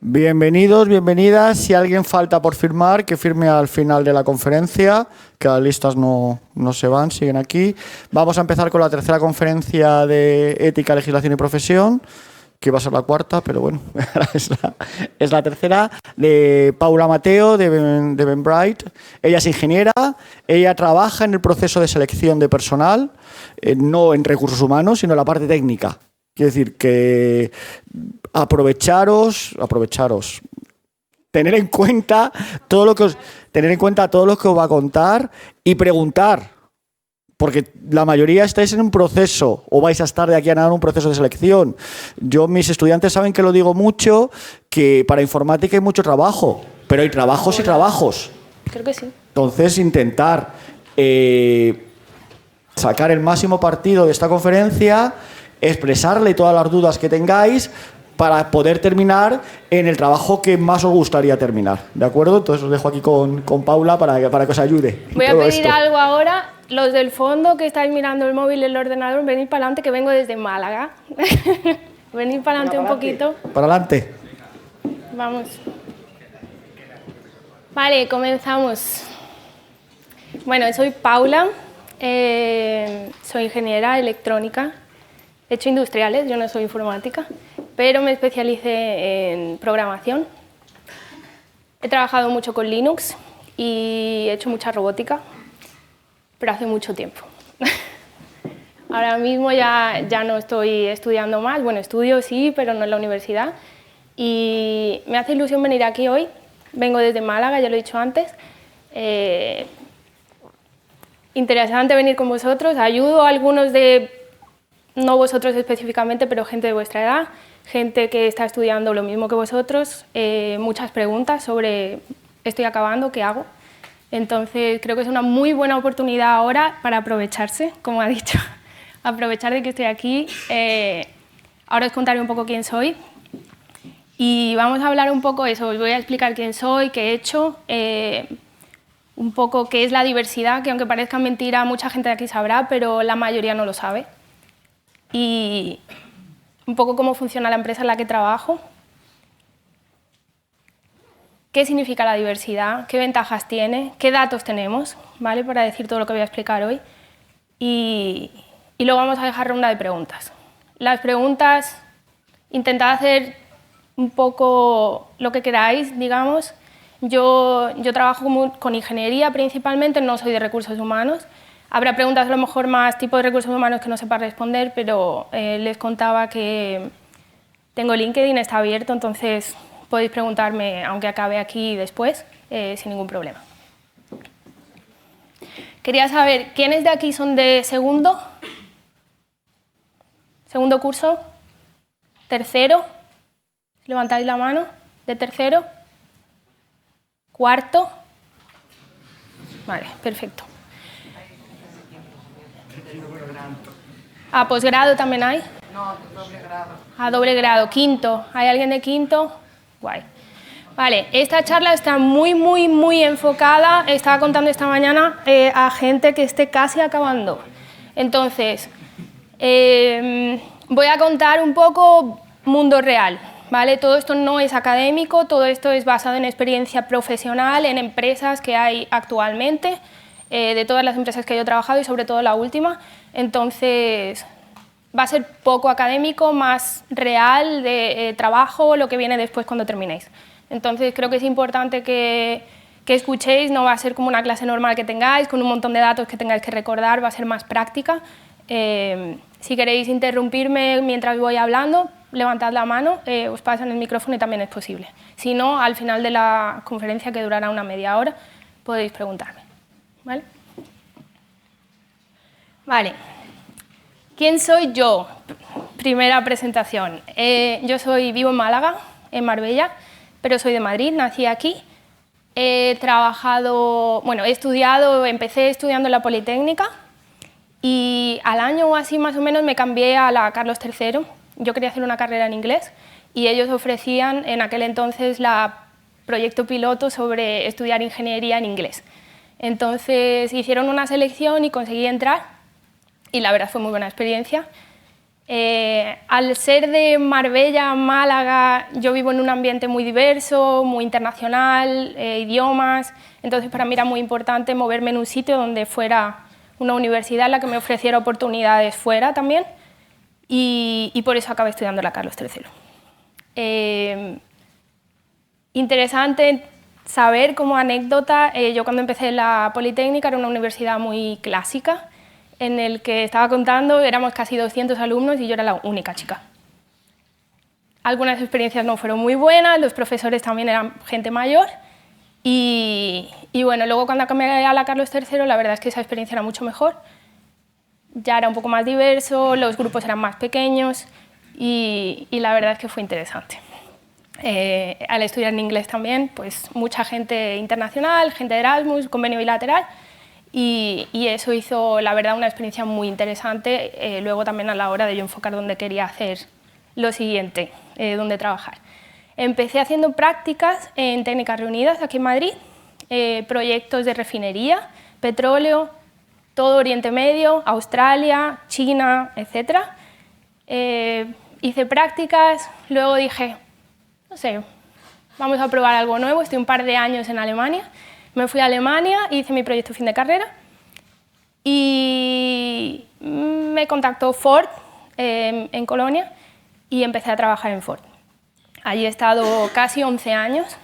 Bienvenidos, bienvenidas. Si alguien falta por firmar, que firme al final de la conferencia, que las listas no se van, siguen aquí. Vamos a empezar con la tercera conferencia de Ética, Legislación y Profesión, que va a ser la cuarta, pero bueno, es la tercera, de Paula Mateo, de Eventbrite. Ella es ingeniera, ella trabaja en el proceso de selección de personal, no en recursos humanos, sino en la parte técnica. Quiero decir que aprovecharos, tener en cuenta todo lo que os va a contar y preguntar, porque la mayoría estáis en un proceso o vais a estar de aquí a nada en un proceso de selección. Mis estudiantes saben que lo digo mucho, que para informática hay mucho trabajo, pero hay trabajos y trabajos. Creo que sí. Entonces, intentar sacar el máximo partido de esta conferencia, expresarle todas las dudas que tengáis para poder terminar en el trabajo que más os gustaría terminar, ¿de acuerdo? Entonces os dejo aquí con Paula para que os ayude. Voy a pedir algo ahora. Los del fondo que estáis mirando el móvil, el ordenador, venid para adelante, que vengo desde Málaga. Venid para adelante un poquito. Para adelante. Vamos. Vale, comenzamos. Bueno, soy Paula, soy ingeniera electrónica. He hecho industriales, yo no soy informática, pero me especialicé en programación. He trabajado mucho con Linux y he hecho mucha robótica, pero hace mucho tiempo. Ahora mismo ya no estoy estudiando más, bueno, estudio sí, pero no en la universidad. Y me hace ilusión venir aquí hoy. Vengo desde Málaga, ya lo he dicho antes. Interesante venir con vosotros. Ayudo a algunos no vosotros específicamente, pero gente de vuestra edad, gente que está estudiando lo mismo que vosotros, muchas preguntas sobre estoy acabando, ¿qué hago? Entonces creo que es una muy buena oportunidad ahora para aprovecharse, como ha dicho, aprovechar de que estoy aquí. Ahora os contaré un poco quién soy y vamos a hablar un poco eso, os voy a explicar quién soy, qué he hecho, un poco qué es la diversidad, que aunque parezca mentira, mucha gente de aquí sabrá, pero la mayoría no lo sabe. Y un poco cómo funciona la empresa en la que trabajo, qué significa la diversidad, qué ventajas tiene, qué datos tenemos, ¿vale? Para decir todo lo que voy a explicar hoy. Y luego vamos a dejar ronda de preguntas. Las preguntas, intentad hacer un poco lo que queráis, digamos. Yo trabajo con ingeniería principalmente, no soy de recursos humanos. Habrá preguntas a lo mejor más tipo de recursos humanos que no sepa responder, pero les contaba que tengo LinkedIn, está abierto, entonces podéis preguntarme, aunque acabe aquí después, sin ningún problema. Quería saber, ¿quiénes de aquí son de segundo? ¿Segundo curso? ¿Tercero? ¿Levantáis la mano? ¿De tercero? ¿Cuarto? Vale, perfecto. ¿A posgrado también hay? No, doble grado. A doble grado. Quinto. ¿Hay alguien de quinto? Guay. Vale, esta charla está muy enfocada, estaba contando esta mañana, a gente que esté casi acabando. Entonces, voy a contar un poco mundo real, ¿vale? Todo esto no es académico, todo esto es basado en experiencia profesional, en empresas que hay actualmente, de todas las empresas que yo he trabajado y sobre todo la última. Entonces, va a ser poco académico, más real, de trabajo, lo que viene después cuando terminéis. Entonces, creo que es importante que escuchéis, no va a ser como una clase normal que tengáis, con un montón de datos que tengáis que recordar, va a ser más práctica. Si queréis interrumpirme mientras voy hablando, levantad la mano, os pasan el micrófono y también es posible. Si no, al final de la conferencia, que durará una media hora, podéis preguntarme. ¿Vale? Vale. ¿Quién soy yo? Primera presentación. Vivo en Málaga, en Marbella, pero soy de Madrid, nací aquí. He trabajado, empecé estudiando en la Politécnica y al año o así más o menos me cambié a la Carlos III. Yo quería hacer una carrera en inglés y ellos ofrecían en aquel entonces proyecto piloto sobre estudiar ingeniería en inglés. Entonces hicieron una selección y conseguí entrar y la verdad fue muy buena experiencia. Al ser de Marbella, Málaga, yo vivo en un ambiente muy diverso, muy internacional, idiomas, entonces para mí era muy importante moverme en un sitio donde fuera una universidad en la que me ofreciera oportunidades fuera también, y por eso acabé estudiando la Carlos III. Interesante saber como anécdota, yo cuando empecé la Politécnica era una universidad muy clásica, en el que estaba contando, éramos casi 200 alumnos y yo era la única chica. Algunas experiencias no fueron muy buenas, los profesores también eran gente mayor y bueno, luego cuando acabé a la Carlos III la verdad es que esa experiencia era mucho mejor. Ya era un poco más diverso, los grupos eran más pequeños y la verdad es que fue interesante. Al estudiar en inglés también, pues mucha gente internacional, gente de Erasmus, convenio bilateral, y eso hizo, la verdad, una experiencia muy interesante, luego también a la hora de yo enfocar dónde quería hacer lo siguiente, dónde trabajar. Empecé haciendo prácticas en Técnicas Reunidas, aquí en Madrid, proyectos de refinería, petróleo, todo Oriente Medio, Australia, China, etc. Hice prácticas, luego dije, no sé, vamos a probar algo nuevo, estoy un par de años en Alemania. Me fui a Alemania, hice mi proyecto fin de carrera y me contactó Ford en Colonia y empecé a trabajar en Ford. Allí he estado casi 11 años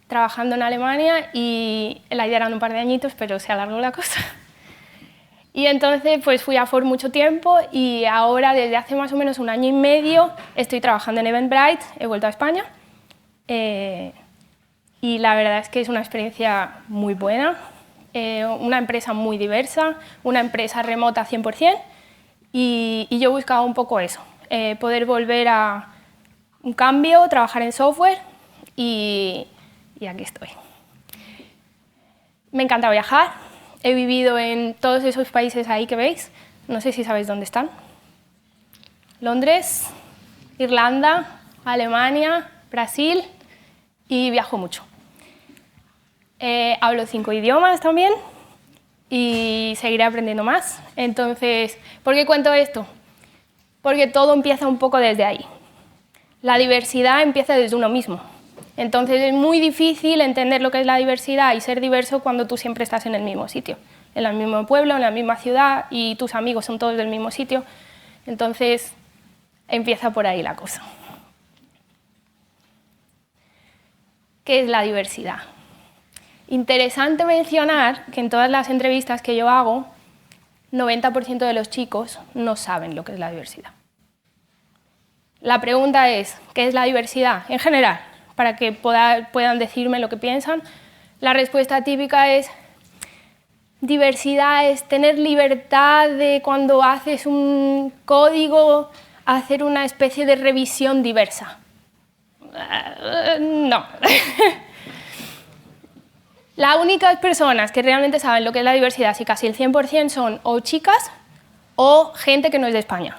trabajando en Alemania y la idea eran un par de añitos, pero se alargó la cosa. Y entonces pues fui a Ford mucho tiempo y ahora desde hace más o menos un año y medio estoy trabajando en Eventbrite, he vuelto a España. Y la verdad es que es una experiencia muy buena, una empresa muy diversa, una empresa remota 100%, y yo buscaba un poco eso, poder volver a un cambio, trabajar en software, y aquí estoy. Me encanta viajar, he vivido en todos esos países ahí que veis, no sé si sabéis dónde están. Londres, Irlanda, Alemania, Brasil, y viajo mucho. Hablo 5 idiomas también y seguiré aprendiendo más. Entonces, ¿por qué cuento esto? Porque todo empieza un poco desde ahí. La diversidad empieza desde uno mismo. Entonces es muy difícil entender lo que es la diversidad y ser diverso cuando tú siempre estás en el mismo sitio, en el mismo pueblo, en la misma ciudad y tus amigos son todos del mismo sitio. Entonces empieza por ahí la cosa. ¿Qué es la diversidad? Interesante mencionar que en todas las entrevistas que yo hago, 90% de los chicos no saben lo que es la diversidad. La pregunta es, ¿qué es la diversidad? En general, para que puedan decirme lo que piensan, la respuesta típica es, diversidad es tener libertad de cuando haces un código, hacer una especie de revisión diversa. No. Las únicas personas que realmente saben lo que es la diversidad, si casi el 100%, son o chicas o gente que no es de España.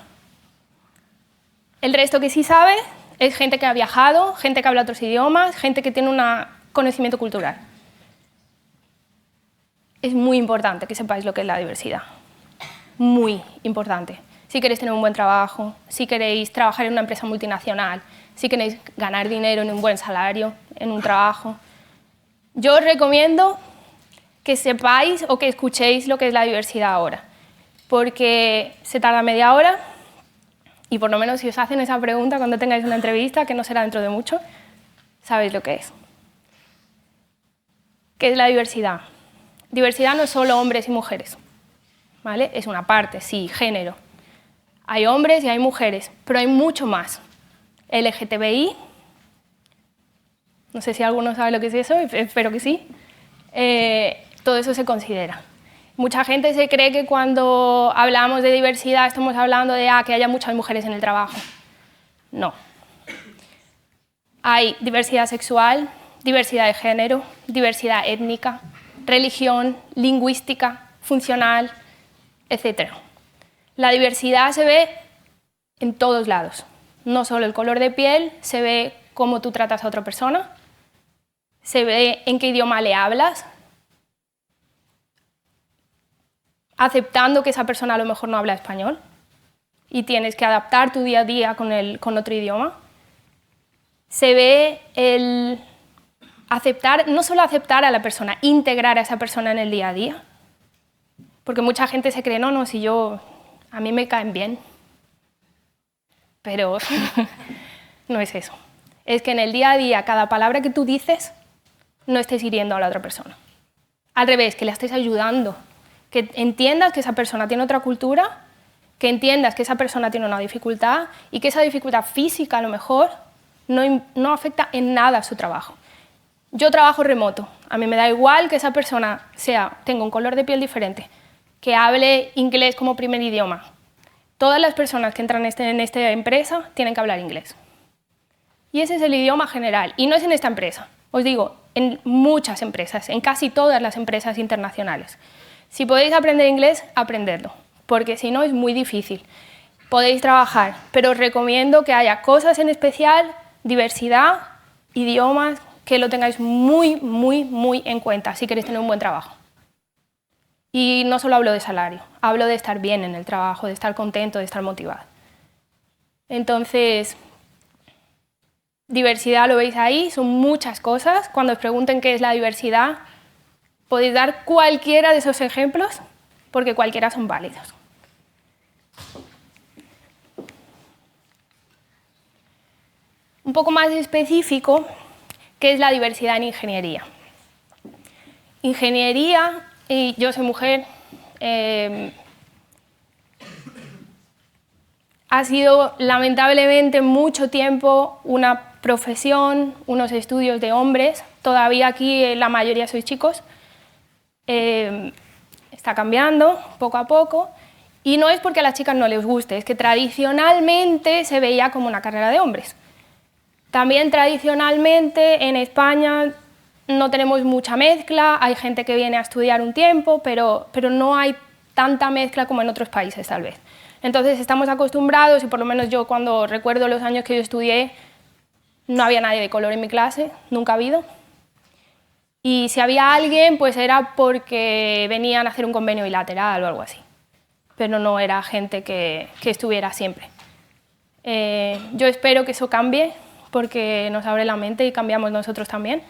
El resto que sí sabe es gente que ha viajado, gente que habla otros idiomas, gente que tiene un conocimiento cultural. Es muy importante que sepáis lo que es la diversidad. Muy importante. Si queréis tener un buen trabajo, si queréis trabajar en una empresa multinacional, si queréis ganar dinero en un buen salario, en un trabajo. Yo os recomiendo que sepáis o que escuchéis lo que es la diversidad ahora, porque se tarda media hora y por lo menos si os hacen esa pregunta cuando tengáis una entrevista, que no será dentro de mucho, sabéis lo que es. ¿Qué es la diversidad? Diversidad no es solo hombres y mujeres, ¿vale? Es una parte, sí, género. Hay hombres y hay mujeres, pero hay mucho más. LGTBI, no sé si alguno sabe lo que es eso, espero que sí. Todo eso se considera. Mucha gente se cree que cuando hablamos de diversidad estamos hablando de que haya muchas mujeres en el trabajo. No. Hay diversidad sexual, diversidad de género, diversidad étnica, religión, lingüística, funcional, etc. La diversidad se ve en todos lados. No solo el color de piel, se ve cómo tú tratas a otra persona, se ve en qué idioma le hablas, aceptando que esa persona a lo mejor no habla español, y tienes que adaptar tu día a día con otro idioma, se ve el aceptar, no solo aceptar a la persona, integrar a esa persona en el día a día. Porque mucha gente se cree, no, si a mí me caen bien. Pero no es eso. Es que en el día a día, cada palabra que tú dices, no estés hiriendo a la otra persona. Al revés, que le estés ayudando. Que entiendas que esa persona tiene otra cultura, que entiendas que esa persona tiene una dificultad y que esa dificultad física, a lo mejor, no afecta en nada a su trabajo. Yo trabajo remoto. A mí me da igual que esa persona tenga un color de piel diferente, que hable inglés como primer idioma. Todas las personas que entran en esta empresa tienen que hablar inglés. Y ese es el idioma general. Y no es en esta empresa. Os digo, en muchas empresas, en casi todas las empresas internacionales. Si podéis aprender inglés, aprendedlo, porque si no es muy difícil. Podéis trabajar, pero os recomiendo que haya cosas en especial, diversidad, idiomas, que lo tengáis muy, muy, muy en cuenta si queréis tener un buen trabajo. Y no solo hablo de salario, hablo de estar bien en el trabajo, de estar contento, de estar motivado. Entonces, diversidad lo veis ahí, son muchas cosas. Cuando os pregunten qué es la diversidad, podéis dar cualquiera de esos ejemplos, porque cualquiera son válidos. Un poco más específico, ¿qué es la diversidad en ingeniería? Ingeniería, y yo soy mujer, ha sido lamentablemente mucho tiempo una profesión, unos estudios de hombres. Todavía aquí la mayoría sois chicos. Está cambiando poco a poco. Y no es porque a las chicas no les guste, es que tradicionalmente se veía como una carrera de hombres. También tradicionalmente en España no tenemos mucha mezcla, hay gente que viene a estudiar un tiempo, pero no hay tanta mezcla como en otros países tal vez. Entonces estamos acostumbrados, y por lo menos yo cuando recuerdo los años que yo estudié, no había nadie de color en mi clase, nunca ha habido. Y si había alguien, pues era porque venían a hacer un convenio bilateral o algo así. Pero no era gente que estuviera siempre. Yo espero que eso cambie, porque nos abre la mente y cambiamos nosotros también.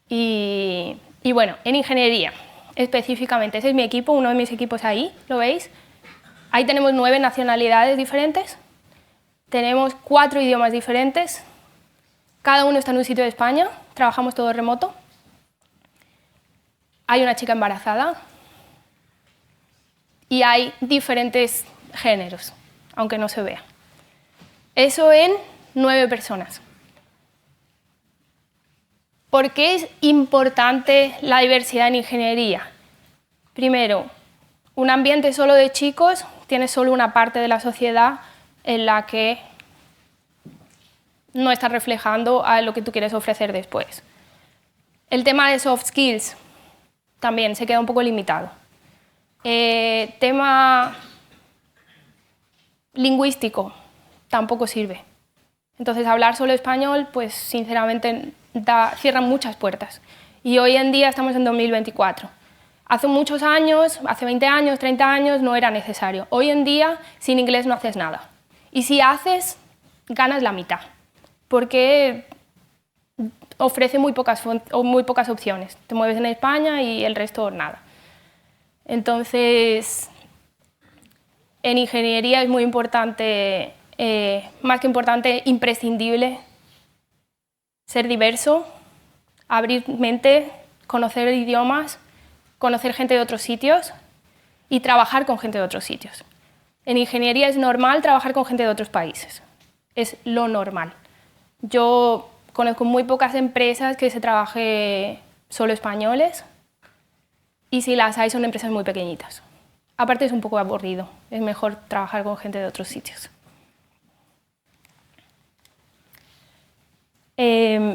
Y bueno, en ingeniería, específicamente, ese es mi equipo, uno de mis equipos ahí, ¿lo veis? Ahí tenemos 9 nacionalidades diferentes, tenemos 4 idiomas diferentes, cada uno está en un sitio de España, trabajamos todo remoto. Hay una chica embarazada y hay diferentes géneros, aunque no se vea. Eso en 9 personas. ¿Por qué es importante la diversidad en ingeniería? Primero, un ambiente solo de chicos tiene solo una parte de la sociedad en la que no está reflejando a lo que tú quieres ofrecer después. El tema de soft skills también se queda un poco limitado. Tema lingüístico tampoco sirve. Entonces, hablar solo español, pues sinceramente cierra muchas puertas. Y hoy en día estamos en 2024. Hace muchos años, hace 20 años, 30 años, no era necesario. Hoy en día, sin inglés no haces nada. Y si haces, ganas la mitad, porque ofrece muy pocas opciones. Te mueves en España y el resto nada. Entonces, en ingeniería es muy importante, más que importante, imprescindible, ser diverso, abrir mente, conocer idiomas, conocer gente de otros sitios y trabajar con gente de otros sitios. En ingeniería es normal trabajar con gente de otros países. Es lo normal. Yo conozco muy pocas empresas que se trabaje solo españoles y si las hay son empresas muy pequeñitas. Aparte es un poco aburrido, es mejor trabajar con gente de otros sitios.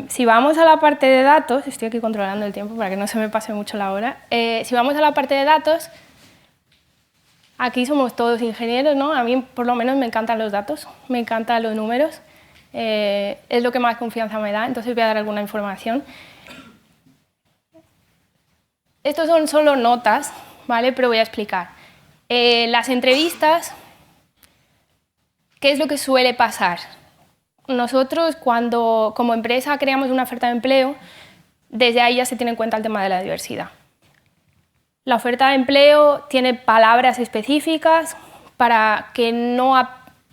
Si vamos a la parte de datos, estoy aquí controlando el tiempo para que no se me pase mucho la hora. Si vamos a la parte de datos, aquí somos todos ingenieros, ¿no? A mí por lo menos me encantan los datos, me encantan los números, es lo que más confianza me da, entonces voy a dar alguna información. Estos son solo notas, ¿vale? Pero voy a explicar. Las entrevistas ¿Qué es lo que suele pasar? Nosotros, cuando como empresa creamos una oferta de empleo, desde ahí ya se tiene en cuenta el tema de la diversidad. La oferta de empleo tiene palabras específicas para que no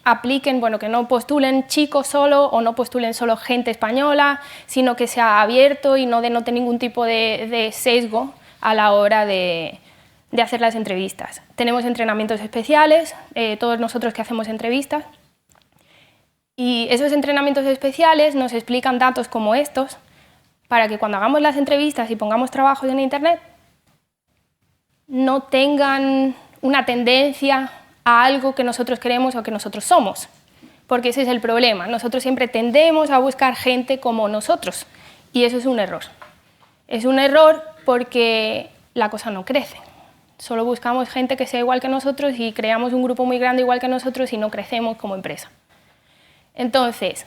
apliquen, bueno, que no postulen chicos solo o no postulen solo gente española, sino que sea abierto y no denote ningún tipo de sesgo a la hora de hacer las entrevistas. Tenemos entrenamientos especiales, todos nosotros que hacemos entrevistas, y esos entrenamientos especiales nos explican datos como estos para que cuando hagamos las entrevistas y pongamos trabajos en Internet no tengan una tendencia a algo que nosotros queremos o que nosotros somos, porque ese es el problema. Nosotros siempre tendemos a buscar gente como nosotros y eso es un error. Es un error porque la cosa no crece. Solo buscamos gente que sea igual que nosotros y creamos un grupo muy grande igual que nosotros y no crecemos como empresa. Entonces,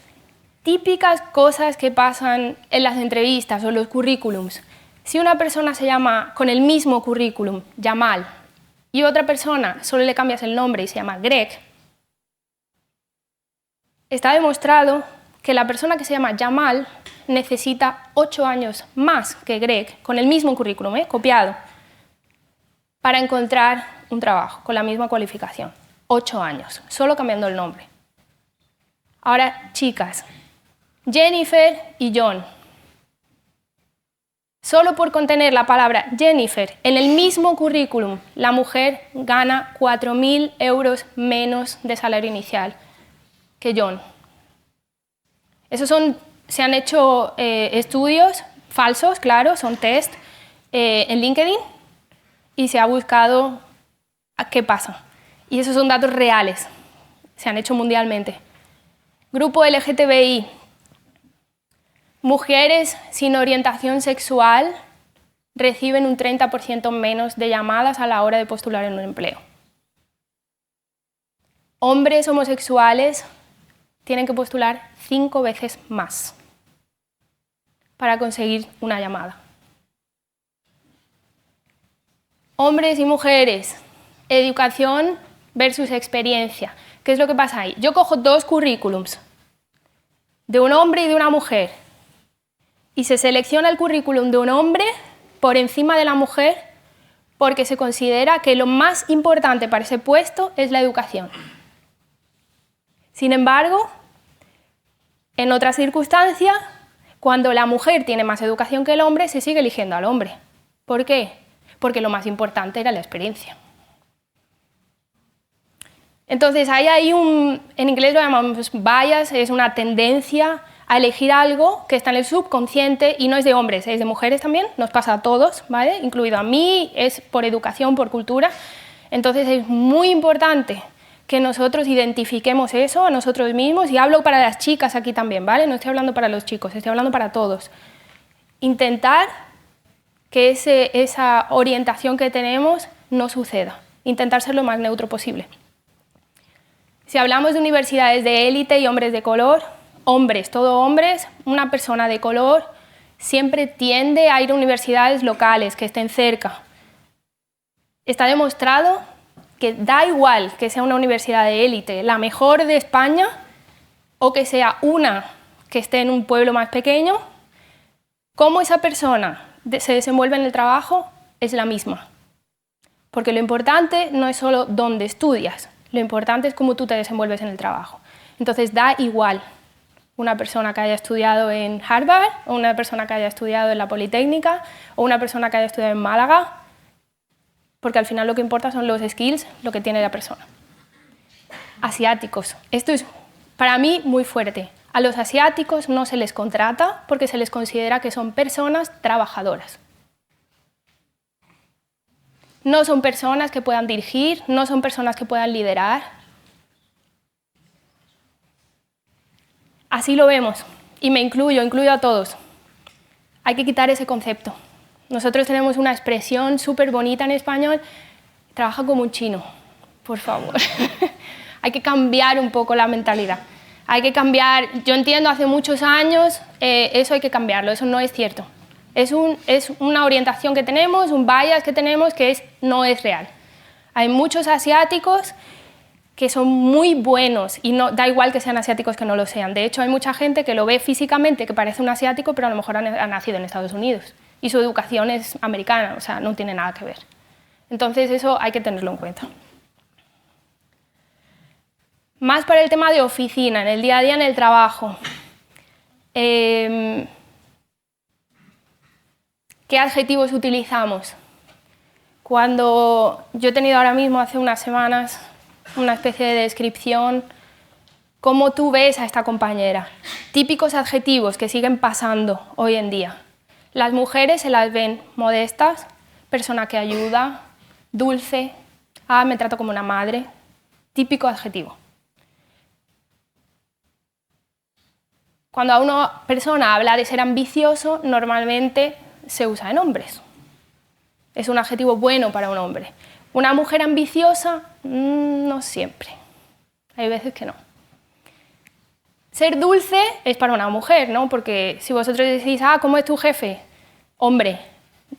típicas cosas que pasan en las entrevistas o en los currículums. Si una persona se llama con el mismo currículum, Yamal, y otra persona solo le cambias el nombre y se llama Greg, está demostrado que la persona que se llama Yamal necesita 8 años más que Greg, con el mismo currículum, copiado, para encontrar un trabajo con la misma cualificación. 8 años, solo cambiando el nombre. Ahora, chicas, Jennifer y John. Solo por contener la palabra Jennifer en el mismo currículum, la mujer gana 4.000 euros menos de salario inicial que John. Se han hecho estudios falsos, claro, son test en LinkedIn y se ha buscado qué pasa. Y esos son datos reales, se han hecho mundialmente. Grupo LGTBI. Mujeres sin orientación sexual reciben un 30% menos de llamadas a la hora de postular en un empleo. Hombres homosexuales tienen que postular 5 veces más para conseguir una llamada. Hombres y mujeres, educación versus experiencia. ¿Qué es lo que pasa ahí? Yo cojo 2 currículums, de un hombre y de una mujer, y se selecciona el currículum de un hombre por encima de la mujer porque se considera que lo más importante para ese puesto es la educación. Sin embargo, en otras circunstancias, cuando la mujer tiene más educación que el hombre, se sigue eligiendo al hombre. ¿Por qué? Porque lo más importante era la experiencia. Entonces, hay en inglés lo llamamos bias, es una tendencia a elegir algo que está en el subconsciente y no es de hombres, es de mujeres también, nos pasa a todos, ¿vale? Incluido a mí, es por educación, por cultura. Entonces es muy importante que nosotros identifiquemos eso a nosotros mismos, y hablo para las chicas aquí también, ¿vale? No estoy hablando para los chicos, estoy hablando para todos. Intentar que esa orientación que tenemos no suceda, intentar ser lo más neutro posible. Si hablamos de universidades de élite y hombres de color, hombres, todo hombres, una persona de color siempre tiende a ir a universidades locales que estén cerca. Está demostrado que da igual que sea una universidad de élite, la mejor de España, o que sea una que esté en un pueblo más pequeño, cómo esa persona se desenvuelve en el trabajo es la misma. Porque lo importante no es solo dónde estudias, lo importante es cómo tú te desenvuelves en el trabajo. Entonces da igual una persona que haya estudiado en Harvard, o una persona que haya estudiado en la Politécnica, o una persona que haya estudiado en Málaga, porque al final lo que importa son los skills, lo que tiene la persona. Asiáticos. Esto es para mí muy fuerte. A los asiáticos no se les contrata porque se les considera que son personas trabajadoras. No son personas que puedan dirigir, no son personas que puedan liderar. Así lo vemos, y me incluyo a todos. Hay que quitar ese concepto. Nosotros tenemos una expresión súper bonita en español: trabaja como un chino, por favor. Hay que cambiar un poco la mentalidad. Hay que cambiar, yo entiendo, hace muchos años, eso hay que cambiarlo, eso no es cierto. Es una orientación que tenemos, un bias que tenemos que no es real. Hay muchos asiáticos que son muy buenos y no, da igual que sean asiáticos que no lo sean. De hecho, hay mucha gente que lo ve físicamente que parece un asiático, pero a lo mejor ha nacido en Estados Unidos y su educación es americana, o sea, no tiene nada que ver. Entonces, eso hay que tenerlo en cuenta. Más para el tema de oficina, en el día a día, en el trabajo. ¿Qué adjetivos utilizamos? Cuando yo he tenido ahora mismo, hace unas semanas, una especie de descripción, ¿cómo tú ves a esta compañera? Típicos adjetivos que siguen pasando hoy en día. Las mujeres se las ven modestas, persona que ayuda, dulce, me trato como una madre. Típico adjetivo. Cuando a una persona habla de ser ambicioso, normalmente se usa en hombres. Es un adjetivo bueno para un hombre. Una mujer ambiciosa, no siempre. Hay veces que no. Ser dulce es para una mujer, ¿no? Porque si vosotros decís, ¿cómo es tu jefe? Hombre,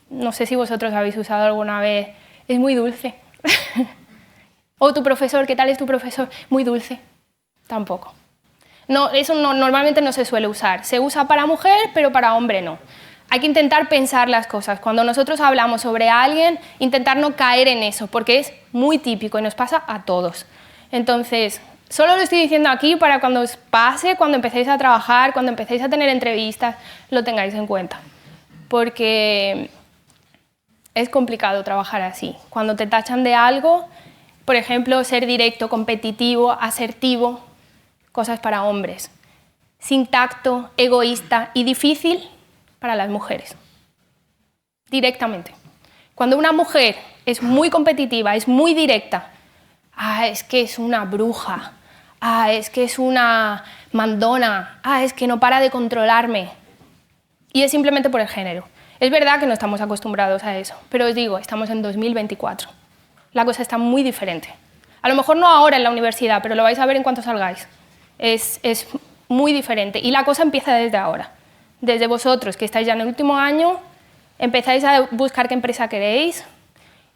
no sé si vosotros habéis usado alguna vez, es muy dulce. O tu profesor, ¿qué tal es tu profesor? Muy dulce. Tampoco. No, eso normalmente no se suele usar. Se usa para mujer, pero para hombre no. Hay que intentar pensar las cosas. Cuando nosotros hablamos sobre alguien, intentar no caer en eso, porque es muy típico y nos pasa a todos. Entonces, solo lo estoy diciendo aquí para cuando os pase, cuando empecéis a trabajar, cuando empecéis a tener entrevistas, lo tengáis en cuenta. Porque es complicado trabajar así. Cuando te tachan de algo, por ejemplo, ser directo, competitivo, asertivo, cosas para hombres. Sin tacto, egoísta y difícil para las mujeres. Directamente. Cuando una mujer es muy competitiva, es muy directa, es que es una bruja, es que es una mandona, es que no para de controlarme. Y es simplemente por el género. Es verdad que no estamos acostumbrados a eso, pero os digo, estamos en 2024. La cosa está muy diferente. A lo mejor no ahora en la universidad, pero lo vais a ver en cuanto salgáis. Es muy diferente y la cosa empieza desde ahora. Desde vosotros, que estáis ya en el último año, empezáis a buscar qué empresa queréis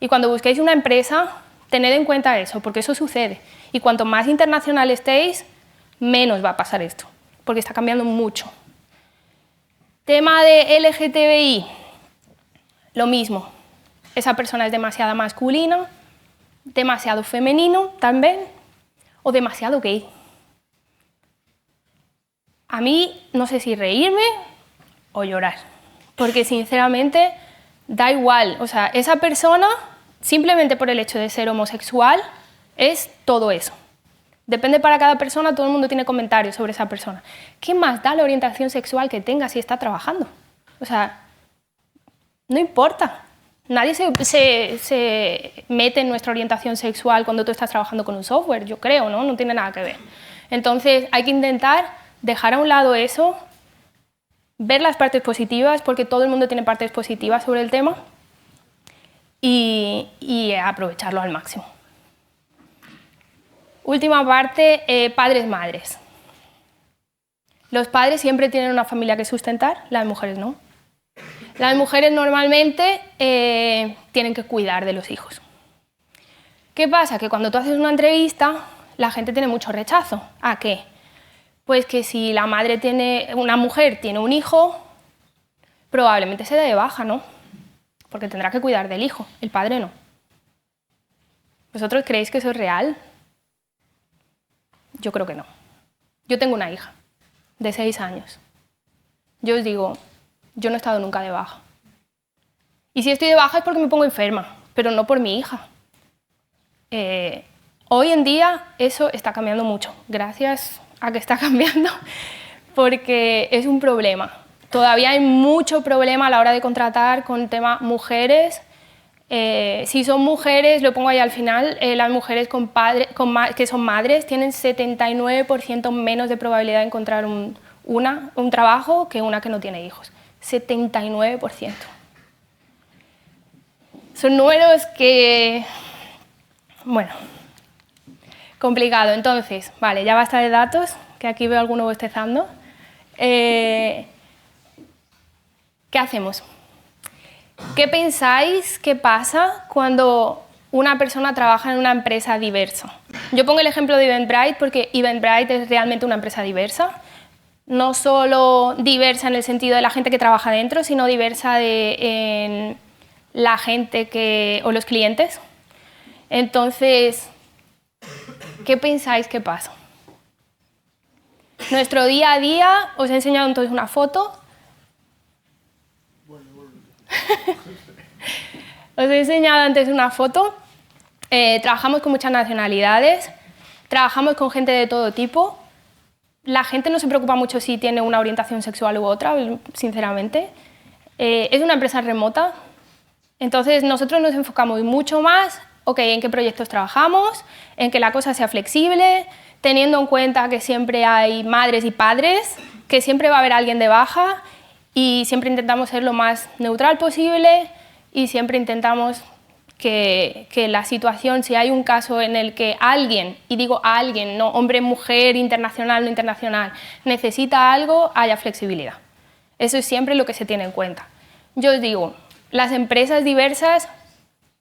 y cuando busquéis una empresa, tened en cuenta eso, porque eso sucede. Y cuanto más internacional estéis, menos va a pasar esto, porque está cambiando mucho. Tema de LGTBI, lo mismo. Esa persona es demasiado masculina, demasiado femenino también, o demasiado gay. A mí no sé si reírme o llorar, porque sinceramente da igual. O sea, esa persona, simplemente por el hecho de ser homosexual, es todo eso. Depende para cada persona, todo el mundo tiene comentarios sobre esa persona. ¿Qué más da la orientación sexual que tenga si está trabajando? O sea, no importa. Nadie se mete en nuestra orientación sexual cuando tú estás trabajando con un software, yo creo, ¿no? No tiene nada que ver. Entonces, hay que intentar dejar a un lado eso, ver las partes positivas, porque todo el mundo tiene partes positivas sobre el tema, y aprovecharlo al máximo. Última parte, padres-madres. Los padres siempre tienen una familia que sustentar, las mujeres no. Las mujeres normalmente tienen que cuidar de los hijos. ¿Qué pasa? Que cuando tú haces una entrevista, la gente tiene mucho rechazo. ¿A qué? Pues que si una mujer tiene un hijo, probablemente se dé de baja, ¿no? Porque tendrá que cuidar del hijo, el padre no. ¿Vosotros creéis que eso es real? Yo creo que no. Yo tengo una hija de 6 años. Yo os digo, yo no he estado nunca de baja. Y si estoy de baja es porque me pongo enferma, pero no por mi hija. Hoy en día eso está cambiando mucho, gracias a que está cambiando, porque es un problema. Todavía hay mucho problema a la hora de contratar con tema mujeres. Si son mujeres, lo pongo ahí al final, las mujeres que son madres tienen 79% menos de probabilidad de encontrar un trabajo que una que no tiene hijos. 79%. Son números que, bueno, complicado. Entonces, vale, ya basta de datos, que aquí veo alguno bostezando. ¿Qué hacemos? ¿Qué pensáis que pasa cuando una persona trabaja en una empresa diversa. Yo pongo el ejemplo de Eventbrite porque Eventbrite es realmente una empresa diversa. No solo diversa en el sentido de la gente que trabaja dentro, sino diversa en la gente o los clientes. Entonces, ¿qué pensáis que pasa? Nuestro día a día, os he enseñado entonces una foto. Os he enseñado antes una foto. Trabajamos con muchas nacionalidades, trabajamos con gente de todo tipo. La gente no se preocupa mucho si tiene una orientación sexual u otra, sinceramente. Es una empresa remota, entonces nosotros nos enfocamos mucho más en qué proyectos trabajamos, en que la cosa sea flexible, teniendo en cuenta que siempre hay madres y padres, que siempre va a haber alguien de baja y siempre intentamos ser lo más neutral posible y siempre intentamos que la situación, si hay un caso en el que alguien, y digo alguien, no hombre, mujer, internacional, no internacional, necesita algo, haya flexibilidad. Eso es siempre lo que se tiene en cuenta. Yo os digo, las empresas diversas,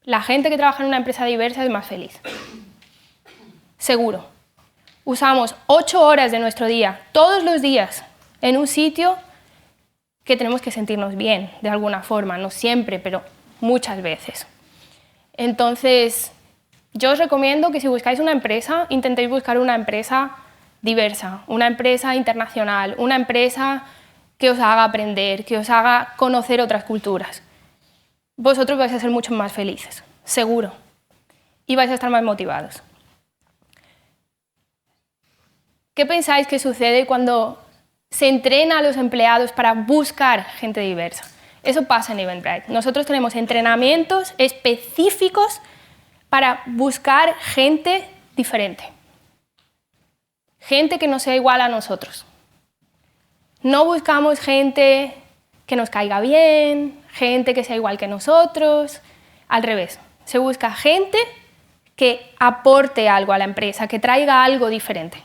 la gente que trabaja en una empresa diversa es más feliz. Seguro. Usamos 8 horas de nuestro día, todos los días, en un sitio que tenemos que sentirnos bien, de alguna forma, no siempre, pero muchas veces. Entonces, yo os recomiendo que si buscáis una empresa, intentéis buscar una empresa diversa, una empresa internacional, una empresa que os haga aprender, que os haga conocer otras culturas. Vosotros vais a ser mucho más felices, seguro, y vais a estar más motivados. ¿Qué pensáis que sucede cuando se entrena a los empleados para buscar gente diversa? Eso pasa en Eventbrite. Nosotros tenemos entrenamientos específicos para buscar gente diferente. Gente que no sea igual a nosotros. No buscamos gente que nos caiga bien, gente que sea igual que nosotros. Al revés, se busca gente que aporte algo a la empresa, que traiga algo diferente.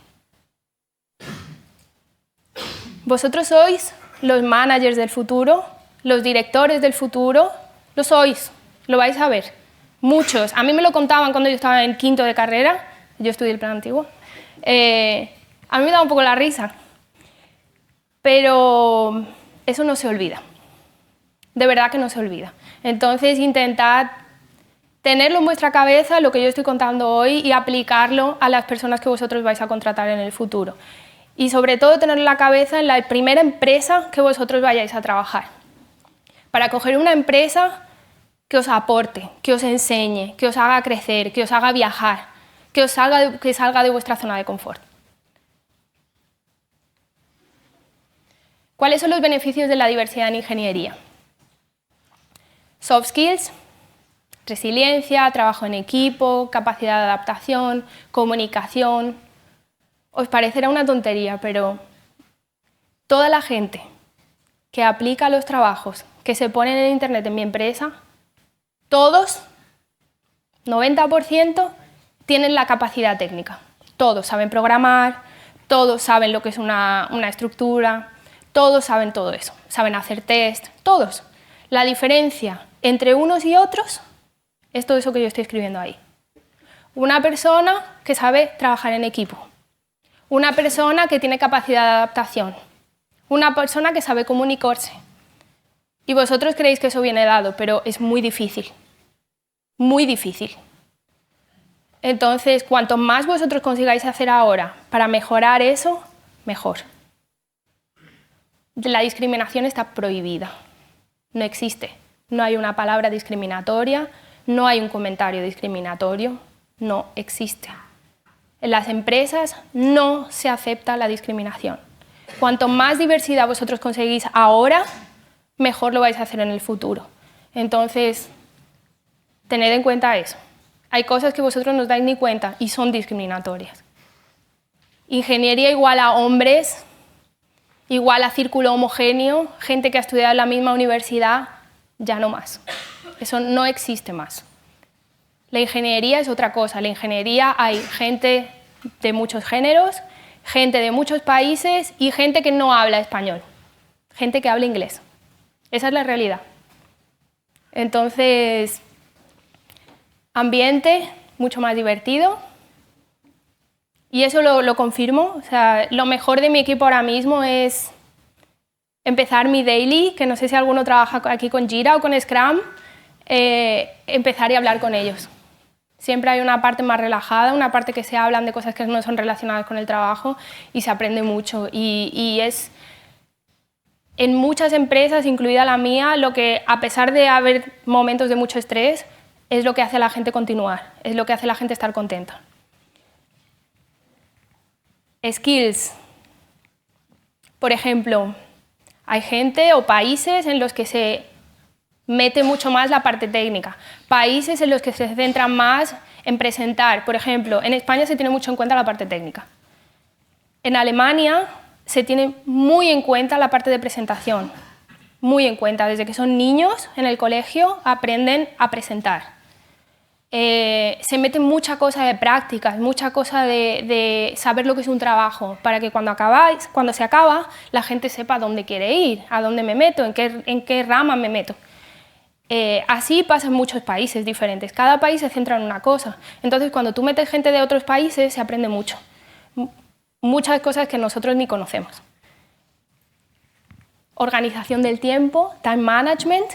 Vosotros sois los managers del futuro, los directores del futuro, lo sois, lo vais a ver. Muchos, a mí me lo contaban cuando yo estaba en quinto de carrera, yo estudié el plan antiguo, a mí me daba un poco la risa, pero eso no se olvida, de verdad que no se olvida. Entonces intentad tenerlo en vuestra cabeza, lo que yo estoy contando hoy, y aplicarlo a las personas que vosotros vais a contratar en el futuro. Y sobre todo tenerlo en la cabeza en la primera empresa que vosotros vayáis a trabajar. Para coger una empresa que os aporte, que os enseñe, que os haga crecer, que os haga viajar, que salga de vuestra zona de confort. ¿Cuáles son los beneficios de la diversidad en ingeniería? Soft skills, resiliencia, trabajo en equipo, capacidad de adaptación, comunicación. Os parecerá una tontería, pero toda la gente que aplica los trabajos que se ponen en internet en mi empresa, todos, 90%, tienen la capacidad técnica. Todos saben programar, todos saben lo que es una estructura, todos saben todo eso, saben hacer test, todos. La diferencia entre unos y otros es todo eso que yo estoy escribiendo ahí. Una persona que sabe trabajar en equipo, una persona que tiene capacidad de adaptación, una persona que sabe comunicarse. Y vosotros creéis que eso viene dado, pero es muy difícil. Muy difícil. Entonces, cuanto más vosotros consigáis hacer ahora para mejorar eso, mejor. La discriminación está prohibida. No existe. No hay una palabra discriminatoria, no hay un comentario discriminatorio, no existe. En las empresas no se acepta la discriminación. Cuanto más diversidad vosotros conseguís ahora, mejor lo vais a hacer en el futuro. Entonces, tened en cuenta eso. Hay cosas que vosotros no os dais ni cuenta y son discriminatorias. Ingeniería igual a hombres, igual a círculo homogéneo, gente que ha estudiado en la misma universidad, ya no más. Eso no existe más. La ingeniería es otra cosa. En la ingeniería hay gente de muchos géneros, gente de muchos países y gente que no habla español, gente que habla inglés. Esa es la realidad. Entonces, Ambiente mucho más divertido. Y eso lo confirmo. O sea, lo mejor de mi equipo ahora mismo es empezar mi daily, que no sé si alguno trabaja aquí con Jira o con Scrum, empezar y hablar con ellos. Siempre hay una parte más relajada, una parte que se hablan de cosas que no son relacionadas con el trabajo y se aprende mucho. Y es en muchas empresas, incluida la mía, lo que, a pesar de haber momentos de mucho estrés, es lo que hace a la gente continuar, es lo que hace a la gente estar contenta. Skills. Por ejemplo, hay gente o países en los que se mete mucho más la parte técnica. Países en los que se centran más en presentar. Por ejemplo, en España se tiene mucho en cuenta la parte técnica. En Alemania se tiene muy en cuenta la parte de presentación. Muy en cuenta. Desde que son niños en el colegio aprenden a presentar. Se mete mucha cosa de prácticas, mucha cosa de saber lo que es un trabajo, para que cuando se acaba, la gente sepa dónde quiere ir, a dónde me meto, en qué rama me meto. Así pasa en muchos países diferentes. Cada país se centra en una cosa. Entonces, cuando tú metes gente de otros países, se aprende mucho. Muchas cosas que nosotros ni conocemos. Organización del tiempo, time management.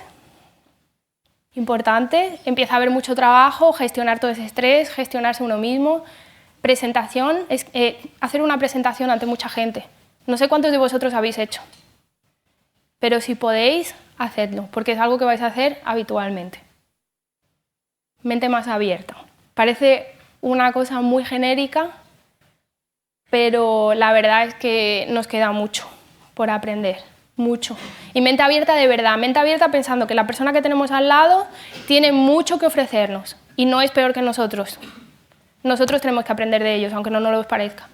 Importante, empieza a haber mucho trabajo, gestionar todo ese estrés, gestionarse uno mismo. Presentación, hacer una presentación ante mucha gente. No sé cuántos de vosotros habéis hecho, pero si podéis, hacedlo, porque es algo que vais a hacer habitualmente. Mente más abierta. Parece una cosa muy genérica, pero la verdad es que nos queda mucho por aprender. Mucho. Y mente abierta de verdad, mente abierta pensando que la persona que tenemos al lado tiene mucho que ofrecernos y no es peor que nosotros. Nosotros tenemos que aprender de ellos, aunque no nos lo parezca.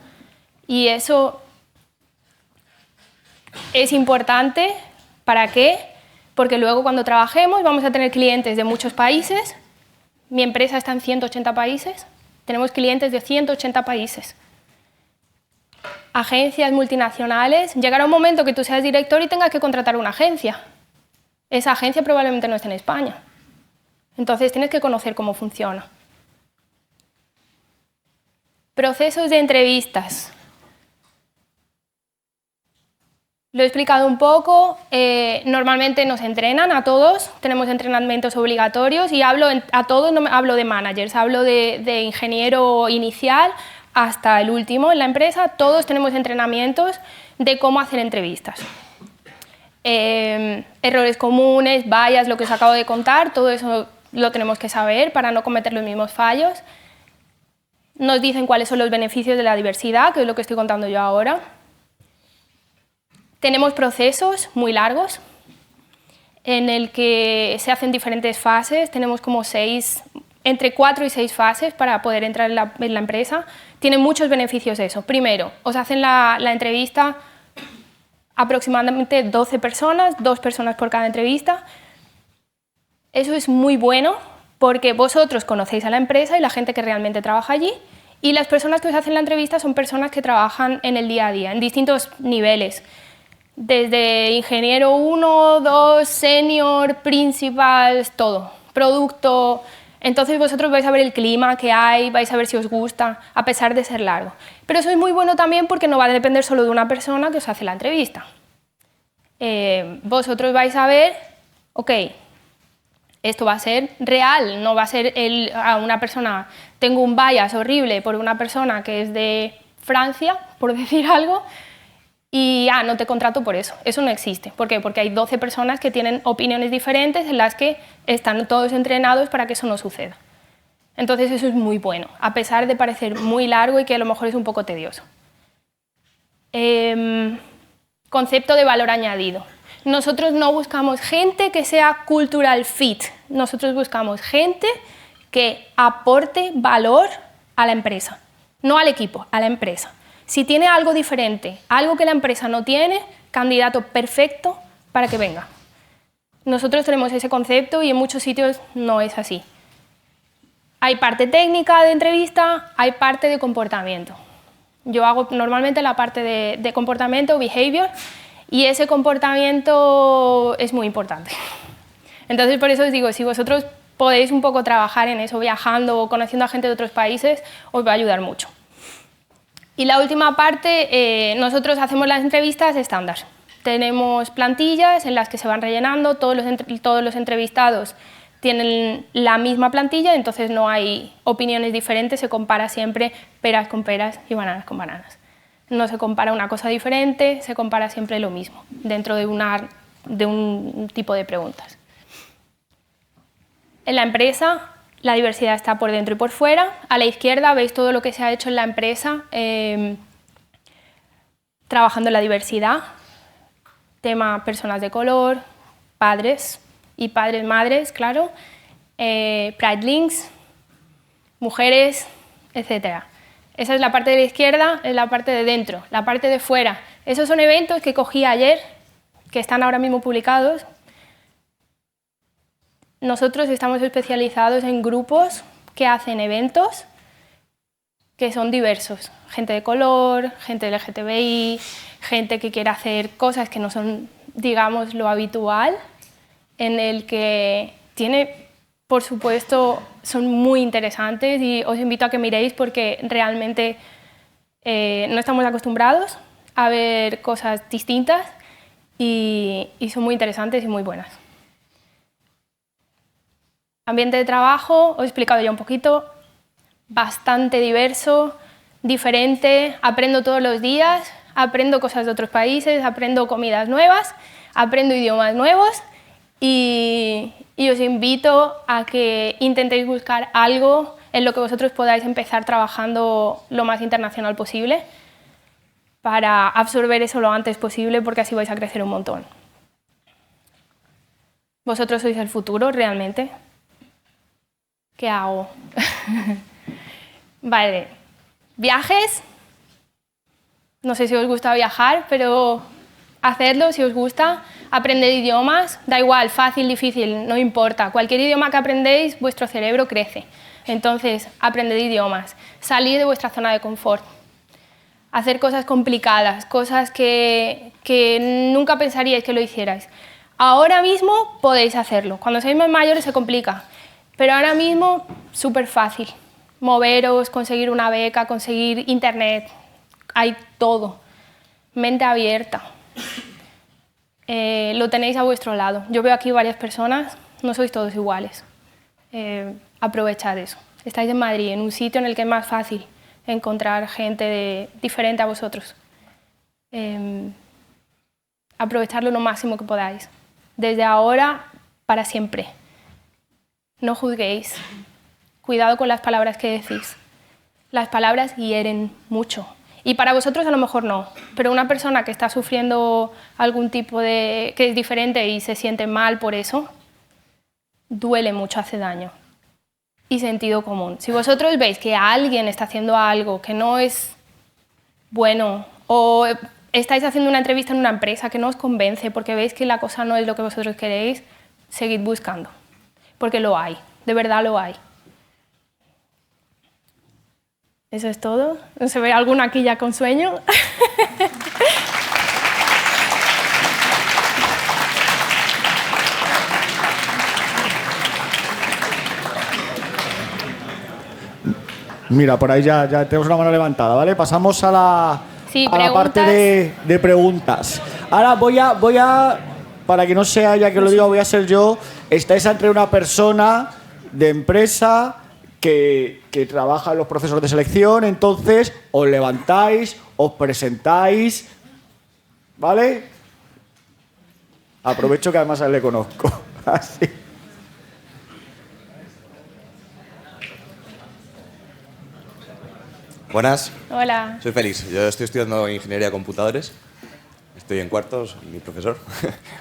Y eso es importante. ¿Para qué? Porque luego cuando trabajemos vamos a tener clientes de muchos países. Mi empresa está en 180 países. Tenemos clientes de 180 países. Agencias multinacionales, llegará un momento que tú seas director y tengas que contratar una agencia. Esa agencia probablemente no esté en España. Entonces tienes que conocer cómo funciona. Procesos de entrevistas. Lo he explicado un poco. Normalmente nos entrenan a todos, tenemos entrenamientos obligatorios y hablo a todos, no hablo de managers, hablo de ingeniero inicial hasta el último en la empresa. Todos tenemos entrenamientos de cómo hacer entrevistas. Errores comunes, vallas, lo que os acabo de contar, todo eso lo tenemos que saber para no cometer los mismos fallos. Nos dicen cuáles son los beneficios de la diversidad, que es lo que estoy contando yo ahora. Tenemos procesos muy largos en el que se hacen diferentes fases. Tenemos como entre 4 y 6 fases para poder entrar en la empresa. Tiene muchos beneficios eso. Primero, os hacen la entrevista aproximadamente 12 personas, 2 personas por cada entrevista. Eso es muy bueno porque vosotros conocéis a la empresa y la gente que realmente trabaja allí, y las personas que os hacen la entrevista son personas que trabajan en el día a día, en distintos niveles, desde ingeniero 1, 2, senior, principal, todo, producto. Entonces vosotros vais a ver el clima que hay, vais a ver si os gusta, a pesar de ser largo. Pero eso es muy bueno también porque no va a depender solo de una persona que os hace la entrevista. Vosotros vais a ver, ok, esto va a ser real, no va a ser a una persona, tengo un bias horrible por una persona que es de Francia, por decir algo, y no te contrato por eso. Eso no existe. ¿Por qué? Porque hay 12 personas que tienen opiniones diferentes en las que están todos entrenados para que eso no suceda. Entonces eso es muy bueno, a pesar de parecer muy largo y que a lo mejor es un poco tedioso. Concepto de valor añadido. Nosotros no buscamos gente que sea cultural fit. Nosotros buscamos gente que aporte valor a la empresa. No al equipo, a la empresa. Si tiene algo diferente, algo que la empresa no tiene, candidato perfecto para que venga. Nosotros tenemos ese concepto y en muchos sitios no es así. Hay parte técnica de entrevista, hay parte de comportamiento. Yo hago normalmente la parte de comportamiento, behavior, y ese comportamiento es muy importante. Entonces, por eso os digo, si vosotros podéis un poco trabajar en eso, viajando o conociendo a gente de otros países, os va a ayudar mucho. Y la última parte, nosotros hacemos las entrevistas estándar. Tenemos plantillas en las que se van rellenando, todos los entrevistados tienen la misma plantilla, entonces no hay opiniones diferentes, se compara siempre peras con peras y bananas con bananas. No se compara una cosa diferente, se compara siempre lo mismo, dentro de un tipo de preguntas. En la empresa, la diversidad está por dentro y por fuera. A la izquierda veis todo lo que se ha hecho en la empresa trabajando en la diversidad. Tema personas de color, padres y padres-madres, claro, Pride Links, mujeres, etc. Esa es la parte de la izquierda, es la parte de dentro. La parte de fuera, esos son eventos que cogí ayer, que están ahora mismo publicados. Nosotros estamos especializados en grupos que hacen eventos que son diversos. Gente de color, gente LGTBI, gente que quiere hacer cosas que no son, digamos, lo habitual, en el que tiene, por supuesto, son muy interesantes y os invito a que miréis porque realmente no estamos acostumbrados a ver cosas distintas y son muy interesantes y muy buenas. Ambiente de trabajo, os he explicado ya un poquito, bastante diverso, diferente, aprendo todos los días, aprendo cosas de otros países, aprendo comidas nuevas, aprendo idiomas nuevos y os invito a que intentéis buscar algo en lo que vosotros podáis empezar trabajando lo más internacional posible para absorber eso lo antes posible porque así vais a crecer un montón. Vosotros sois el futuro realmente. ¿Qué hago? Vale, viajes. No sé si os gusta viajar, pero hacedlo si os gusta. Aprended idiomas, da igual, fácil, difícil, no importa. Cualquier idioma que aprendéis, vuestro cerebro crece. Entonces, aprended idiomas. Salid de vuestra zona de confort. Hacer cosas complicadas, cosas que nunca pensaríais que lo hicierais. Ahora mismo podéis hacerlo. Cuando seáis más mayores se complica. Pero ahora mismo, súper fácil. Moveros, conseguir una beca, conseguir internet, hay todo. Mente abierta. Lo tenéis a vuestro lado. Yo veo aquí varias personas, no sois todos iguales. Aprovechad eso. Estáis en Madrid, en un sitio en el que es más fácil encontrar gente diferente a vosotros. Aprovechadlo lo máximo que podáis. Desde ahora, para siempre. No juzguéis. Cuidado con las palabras que decís. Las palabras hieren mucho. Y para vosotros a lo mejor no, pero una persona que está sufriendo algún tipo de... que es diferente y se siente mal por eso, duele mucho, hace daño. Y sentido común. Si vosotros veis que alguien está haciendo algo que no es bueno, o estáis haciendo una entrevista en una empresa que no os convence porque veis que la cosa no es lo que vosotros queréis, seguid buscando. Porque lo hay, de verdad lo hay. Eso es todo. ¿No se ve alguno aquí ya con sueño? Mira, por ahí ya tenemos una mano levantada, ¿vale? Pasamos a la parte de preguntas. Ahora voy a, para que no sea ya que lo diga, voy a ser yo. Estáis entre una persona de empresa que trabaja en los procesos de selección, entonces os levantáis, os presentáis, ¿vale? Aprovecho que además a él le conozco. Así. Buenas. Hola. Soy Félix. Yo estoy estudiando Ingeniería de Computadores. Estoy en cuartos, mi profesor.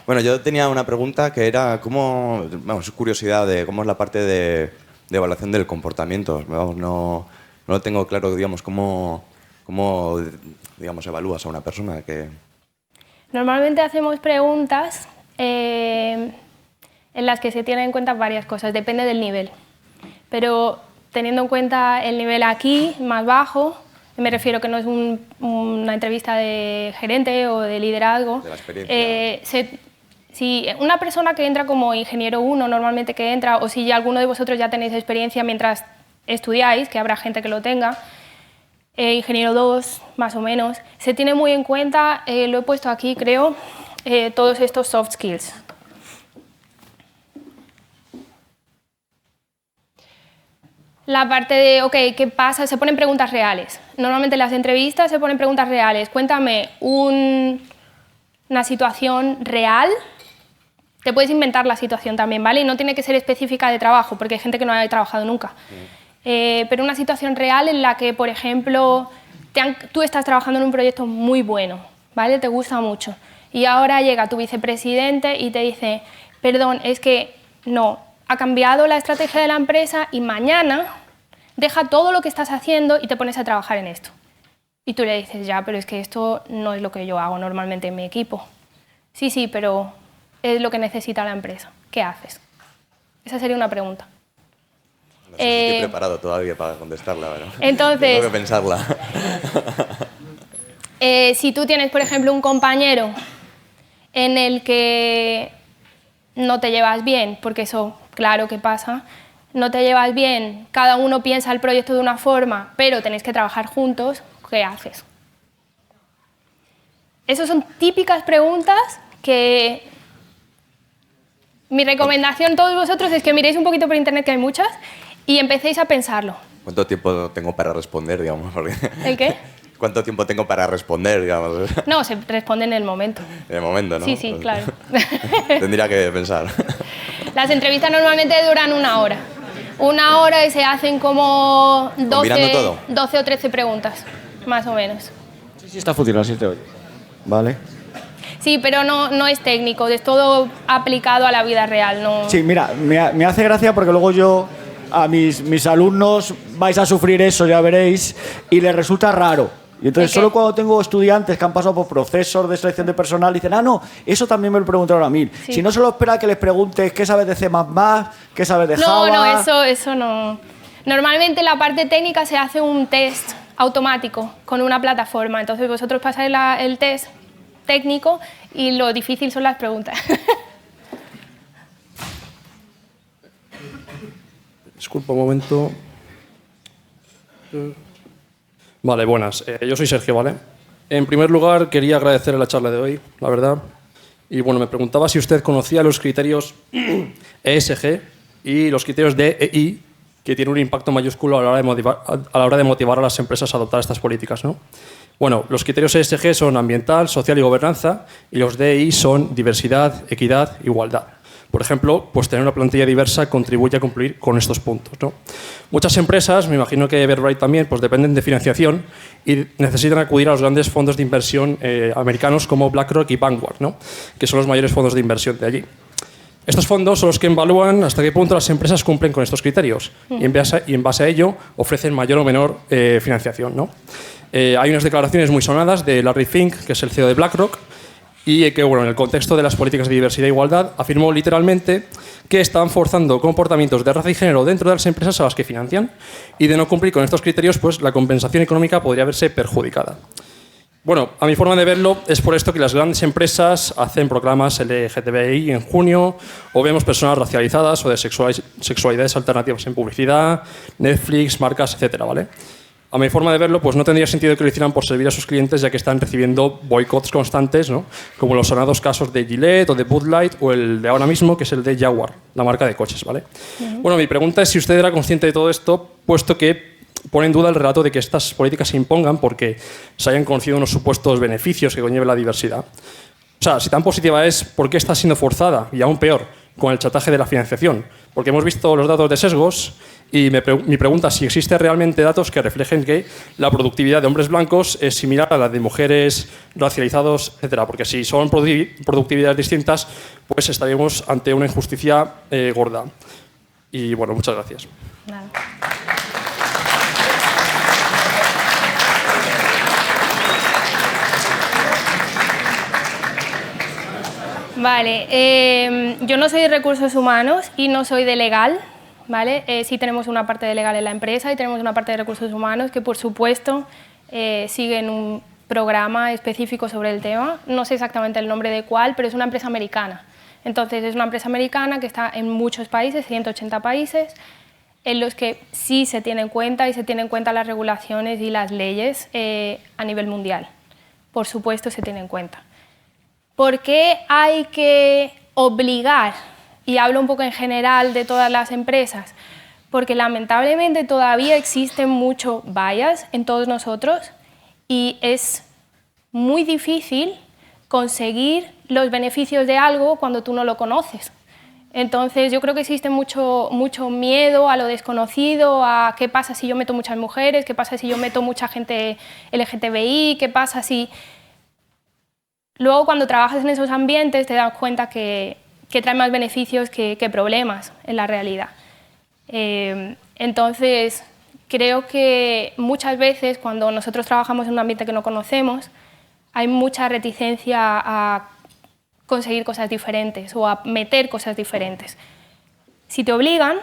Bueno, yo tenía una pregunta que era cómo, vamos, curiosidad de cómo es la parte de evaluación del comportamiento. Vamos, no lo tengo claro, digamos, cómo digamos, evalúas a una persona que... Normalmente hacemos preguntas en las que se tienen en cuenta varias cosas, depende del nivel. Pero teniendo en cuenta el nivel aquí, más bajo, me refiero que no es una entrevista de gerente o de liderazgo, de la experiencia. Si una persona que entra como ingeniero 1, normalmente que entra, o si ya alguno de vosotros ya tenéis experiencia mientras estudiáis, que habrá gente que lo tenga, ingeniero 2, más o menos, se tiene muy en cuenta, lo he puesto aquí, creo, todos estos soft skills. La parte de, ok, ¿qué pasa? Se ponen preguntas reales. Normalmente en las entrevistas se ponen preguntas reales. Cuéntame una situación real. Te puedes inventar la situación también, ¿vale? Y no tiene que ser específica de trabajo, porque hay gente que no ha trabajado nunca. Pero una situación real en la que, por ejemplo, tú estás trabajando en un proyecto muy bueno, ¿vale? Te gusta mucho. Y ahora llega tu vicepresidente y te dice, perdón, es que no, ha cambiado la estrategia de la empresa y mañana deja todo lo que estás haciendo y te pones a trabajar en esto. Y tú le dices, ya, pero es que esto no es lo que yo hago normalmente en mi equipo. Sí, sí, pero es lo que necesita la empresa. ¿Qué haces? Esa sería una pregunta. No sé si estoy preparado todavía para contestarla, ¿verdad? Entonces, tengo que pensarla. Si tú tienes, por ejemplo, un compañero en el que no te llevas bien, porque eso, claro que pasa, no te llevas bien, cada uno piensa el proyecto de una forma, pero tenéis que trabajar juntos, ¿qué haces? Esas son típicas preguntas que mi recomendación a todos vosotros es que miréis un poquito por internet, que hay muchas, y empecéis a pensarlo. ¿Cuánto tiempo tengo para responder, digamos? Porque... ¿El qué? ¿Cuánto tiempo tengo para responder, digamos? No, se responde en el momento. En el momento, ¿no? Sí, sí, claro. Tendría que pensar. Las entrevistas normalmente duran 1 hora. 1 hora y se hacen como 12 o 13 preguntas, más o menos. Sí, sí, está funcionando, sí te oye. Vale. Sí, pero no es técnico, es todo aplicado a la vida real. No... Sí, mira, me hace gracia porque luego yo a mis alumnos vais a sufrir eso, ya veréis, y les resulta raro. Y entonces solo cuando tengo estudiantes que han pasado por procesos de selección de personal dicen, no, eso también me lo preguntaron a mí. Sí. Si no solo espera que les preguntes qué sabes de C++, qué sabes de Java... No, eso no. Normalmente la parte técnica se hace un test automático con una plataforma. Entonces vosotros pasáis el test técnico y lo difícil son las preguntas. Disculpa un momento. Vale, buenas. Yo soy Sergio, ¿vale? En primer lugar, quería agradecer la charla de hoy, la verdad. Y bueno, me preguntaba si usted conocía los criterios ESG y los criterios DEI, que tienen un impacto mayúsculo a la hora de motivar a las empresas a adoptar estas políticas, ¿no? Bueno, los criterios ESG son ambiental, social y gobernanza, y los DEI son diversidad, equidad, igualdad. Por ejemplo, pues tener una plantilla diversa contribuye a cumplir con estos puntos, ¿no? Muchas empresas, me imagino que Everbright también, pues dependen de financiación y necesitan acudir a los grandes fondos de inversión americanos como BlackRock y Vanguard, ¿no? Que son los mayores fondos de inversión de allí. Estos fondos son los que evalúan hasta qué punto las empresas cumplen con estos criterios y en base a ello ofrecen mayor o menor financiación, ¿no? Hay unas declaraciones muy sonadas de Larry Fink, que es el CEO de BlackRock, y que, bueno, en el contexto de las políticas de diversidad e igualdad, afirmó literalmente que están forzando comportamientos de raza y género dentro de las empresas a las que financian, y de no cumplir con estos criterios, pues la compensación económica podría verse perjudicada. Bueno, a mi forma de verlo, es por esto que las grandes empresas hacen proclamas LGTBI en junio, o vemos personas racializadas o de sexualidades alternativas en publicidad, Netflix, marcas, etcétera, ¿vale? A mi forma de verlo, pues no tendría sentido que lo hicieran por servir a sus clientes, ya que están recibiendo boicots constantes, ¿no? Como los sonados casos de Gillette o de Bud Light, o el de ahora mismo, que es el de Jaguar, la marca de coches, ¿vale? Bueno, mi pregunta es si usted era consciente de todo esto, puesto que pone en duda el relato de que estas políticas se impongan porque se hayan conocido unos supuestos beneficios que conlleve la diversidad. O sea, si tan positiva es, ¿por qué está siendo forzada? Y aún peor, con el chantaje de la financiación. Porque hemos visto los datos de sesgos y mi pregunta es si existen realmente datos que reflejen que la productividad de hombres blancos es similar a la de mujeres racializados, etcétera. Porque si son productividades distintas, pues estaríamos ante una injusticia gorda. Y bueno, muchas gracias. Nada. Vale, yo no soy de recursos humanos y no soy de legal, ¿vale? Sí tenemos una parte de legal en la empresa y tenemos una parte de recursos humanos que, por supuesto, siguen un programa específico sobre el tema. No sé exactamente el nombre de cuál, pero es una empresa americana. Entonces es una empresa americana que está en muchos países, 180 países, en los que sí se tienen en cuenta y se tienen en cuenta las regulaciones y las leyes a nivel mundial. Por supuesto se tienen en cuenta. ¿Por qué hay que obligar? Y hablo un poco en general de todas las empresas. Porque lamentablemente todavía existen mucho bias en todos nosotros y es muy difícil conseguir los beneficios de algo cuando tú no lo conoces. Entonces yo creo que existe mucho miedo a lo desconocido, a qué pasa si yo meto muchas mujeres, qué pasa si yo meto mucha gente LGTBI, qué pasa si... Luego cuando trabajas en esos ambientes te das cuenta que trae más beneficios que problemas en la realidad. Entonces creo que muchas veces cuando nosotros trabajamos en un ambiente que no conocemos hay mucha reticencia a conseguir cosas diferentes o a meter cosas diferentes. Si te obligan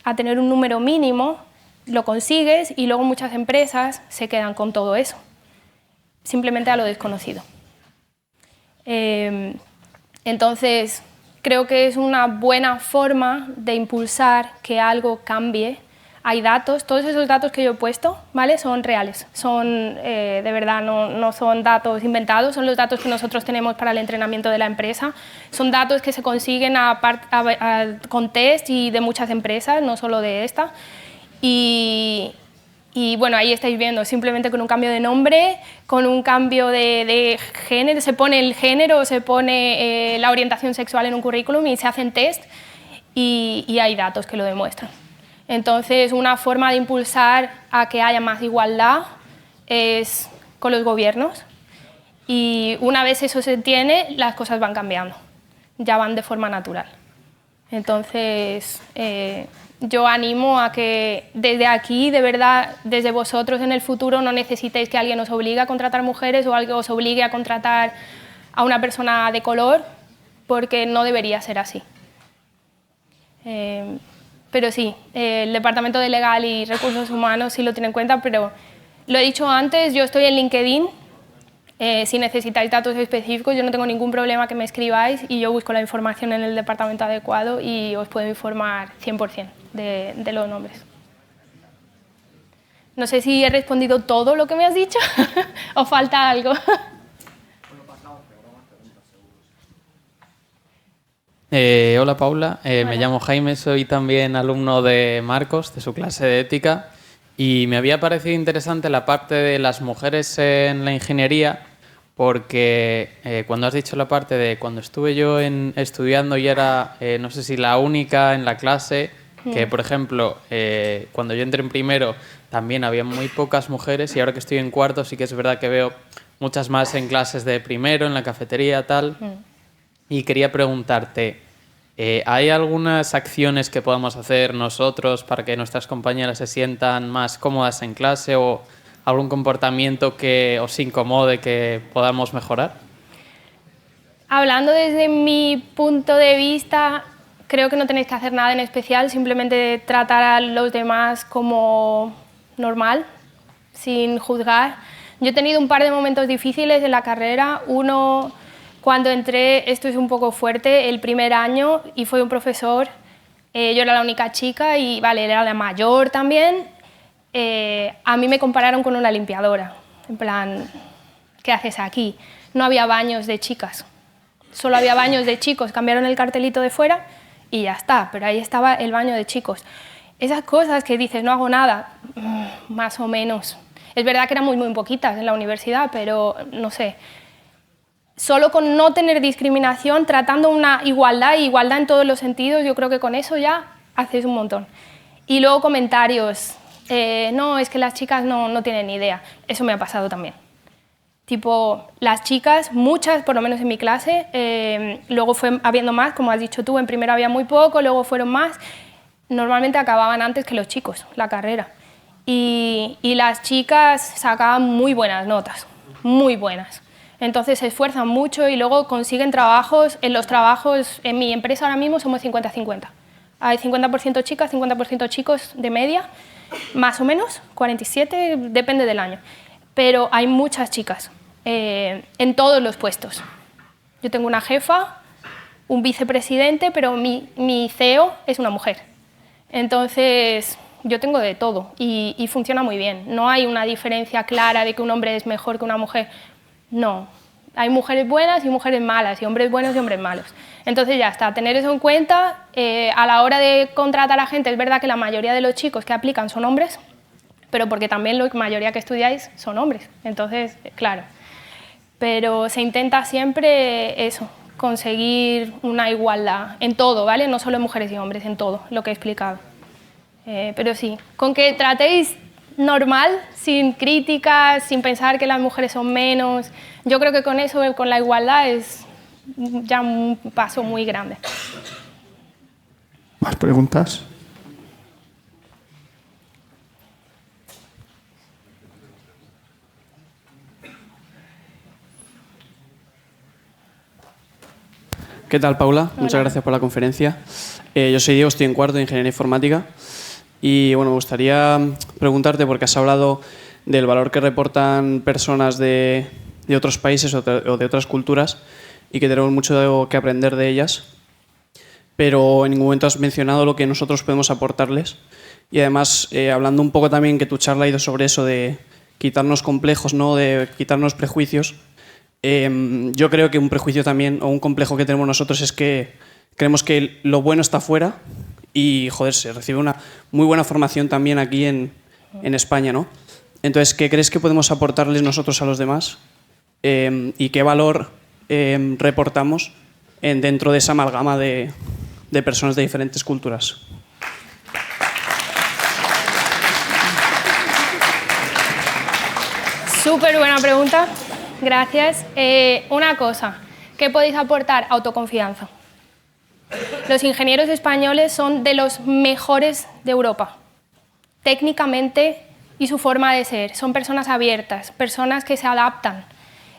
a tener un número mínimo, lo consigues y luego muchas empresas se quedan con todo eso, simplemente a lo desconocido. Entonces, creo que es una buena forma de impulsar que algo cambie. Hay datos, todos esos datos que yo he puesto, ¿vale? Son reales, son de verdad, no son datos inventados, son los datos que nosotros tenemos para el entrenamiento de la empresa. Son datos que se consiguen con test y de muchas empresas, no solo de esta. Y bueno, ahí estáis viendo, simplemente con un cambio de nombre, con un cambio de género, se pone el género, se pone la orientación sexual en un currículum y se hacen test y hay datos que lo demuestran. Entonces, una forma de impulsar a que haya más igualdad es con los gobiernos y una vez eso se tiene, las cosas van cambiando, ya van de forma natural. Entonces, yo animo a que desde aquí, de verdad, desde vosotros en el futuro no necesitéis que alguien os obligue a contratar mujeres o alguien os obligue a contratar a una persona de color, porque no debería ser así. Pero sí, el Departamento de Legal y Recursos Humanos sí lo tiene en cuenta, pero lo he dicho antes, yo estoy en LinkedIn, si necesitáis datos específicos, yo no tengo ningún problema que me escribáis y yo busco la información en el departamento adecuado y os puedo informar 100% de los nombres. No sé si he respondido todo lo que me has dicho o falta algo. Hola Paula, hola. Me llamo Jaime, soy también alumno de Marcos, de su clase de ética, y me había parecido interesante la parte de las mujeres en la ingeniería, porque cuando has dicho la parte de cuando estuve yo estudiando y era, no sé si la única en la clase, que por ejemplo, cuando yo entré en primero también había muy pocas mujeres y ahora que estoy en cuarto sí que es verdad que veo muchas más en clases de primero, en la cafetería, tal. Y quería preguntarte, ¿hay algunas acciones que podamos hacer nosotros para que nuestras compañeras se sientan más cómodas en clase o algún comportamiento que os incomode que podamos mejorar? Hablando desde mi punto de vista, creo que no tenéis que hacer nada en especial, simplemente tratar a los demás como normal, sin juzgar. Yo he tenido un par de momentos difíciles en la carrera. Uno, cuando entré, esto es un poco fuerte, el primer año, y fue un profesor, yo era la única chica y vale, él era la mayor también, a mí me compararon con una limpiadora, en plan, ¿qué haces aquí? No había baños de chicas, solo había baños de chicos, cambiaron el cartelito de fuera y ya está, pero ahí estaba el baño de chicos. Esas cosas que dices, no hago nada, más o menos. Es verdad que eran muy, muy poquitas en la universidad, pero no sé. Solo con no tener discriminación, tratando una igualdad en todos los sentidos, yo creo que con eso ya haces un montón. Y luego comentarios, no, es que las chicas no tienen ni idea. Eso me ha pasado también. Tipo, las chicas, muchas, por lo menos en mi clase, luego fue habiendo más, como has dicho tú, en primero había muy poco, luego fueron más. Normalmente acababan antes que los chicos la carrera. Y las chicas sacaban muy buenas notas, muy buenas. Entonces se esfuerzan mucho y luego consiguen trabajos. En los trabajos, en mi empresa ahora mismo somos 50-50. Hay 50% chicas, 50% chicos de media, más o menos, 47, depende del año. Pero hay muchas chicas en todos los puestos. Yo tengo una jefa un vicepresidente, pero mi CEO es una mujer. Entonces, yo tengo de todo y funciona muy bien. No hay una diferencia clara de que un hombre es mejor que una mujer. No. Hay mujeres buenas y mujeres malas, y hombres buenos y hombres malos. Entonces ya está, tener eso en cuenta. A la hora de contratar a gente, es verdad que la mayoría de los chicos que aplican son hombres, pero porque también la mayoría que estudiáis son hombres. Entonces, claro. Pero se intenta siempre eso, conseguir una igualdad en todo, ¿vale? No solo en mujeres y hombres, en todo, lo que he explicado. Pero sí, con que tratéis normal, sin críticas, sin pensar que las mujeres son menos. Yo creo que con eso, con la igualdad, es ya un paso muy grande. ¿Más preguntas? ¿Qué tal, Paula? Hola. Muchas gracias por la conferencia. Yo soy Diego, estoy en cuarto de Ingeniería Informática. Y bueno, me gustaría preguntarte, porque has hablado del valor que reportan personas de otros países o de otras culturas y que tenemos mucho que aprender de ellas, pero en ningún momento has mencionado lo que nosotros podemos aportarles. Y además, hablando un poco también, que tu charla ha ido sobre eso de quitarnos complejos, ¿no? De quitarnos prejuicios. Yo creo que un prejuicio también, o un complejo que tenemos nosotros, es que creemos que lo bueno está fuera y, joder, se recibe una muy buena formación también aquí en España, ¿no? Entonces, ¿qué crees que podemos aportarles nosotros a los demás? ¿Y qué valor reportamos dentro de esa amalgama de personas de diferentes culturas? Súper buena pregunta. Gracias. Una cosa, ¿qué podéis aportar? Autoconfianza. Los ingenieros españoles son de los mejores de Europa, técnicamente y su forma de ser. Son personas abiertas, personas que se adaptan.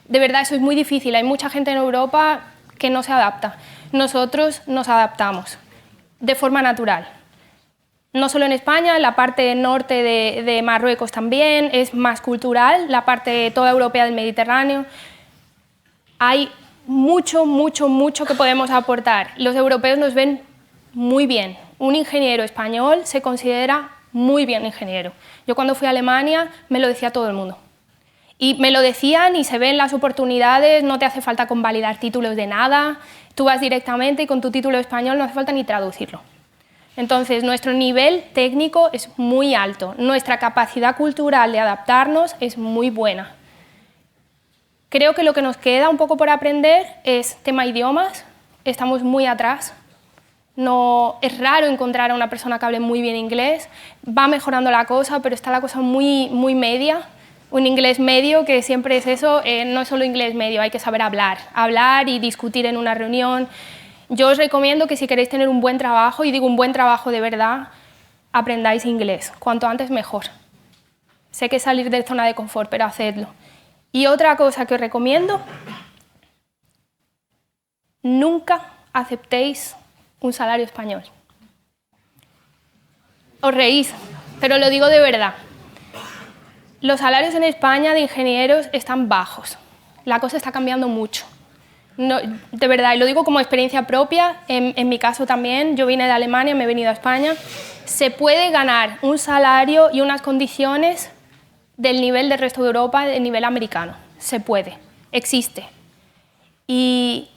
De verdad, eso es muy difícil. Hay mucha gente en Europa que no se adapta. Nosotros nos adaptamos de forma natural. No solo en España, en la parte norte de Marruecos también, es más cultural, la parte toda europea del Mediterráneo. Hay mucho que podemos aportar. Los europeos nos ven muy bien. Un ingeniero español se considera muy bien ingeniero. Yo cuando fui a Alemania me lo decía todo el mundo. Y me lo decían y se ven las oportunidades, no te hace falta convalidar títulos de nada, tú vas directamente y con tu título español no hace falta ni traducirlo. Entonces, nuestro nivel técnico es muy alto, nuestra capacidad cultural de adaptarnos es muy buena. Creo que lo que nos queda un poco por aprender es tema idiomas, estamos muy atrás. No, es raro encontrar a una persona que hable muy bien inglés, va mejorando la cosa, pero está la cosa muy media. Un inglés medio, que siempre es eso, no es solo inglés medio, hay que saber hablar y discutir en una reunión. Yo os recomiendo que si queréis tener un buen trabajo, y digo un buen trabajo de verdad, aprendáis inglés, cuanto antes mejor. Sé que es salir de zona de confort, pero hacedlo. Y otra cosa que os recomiendo, nunca aceptéis un salario español. Os reís, pero lo digo de verdad. Los salarios en España de ingenieros están bajos. La cosa está cambiando mucho. No, de verdad, y lo digo como experiencia propia, en mi caso también, yo vine de Alemania, me he venido a España. Se puede ganar un salario y unas condiciones del nivel del resto de Europa, del nivel americano. Se puede, existe. Y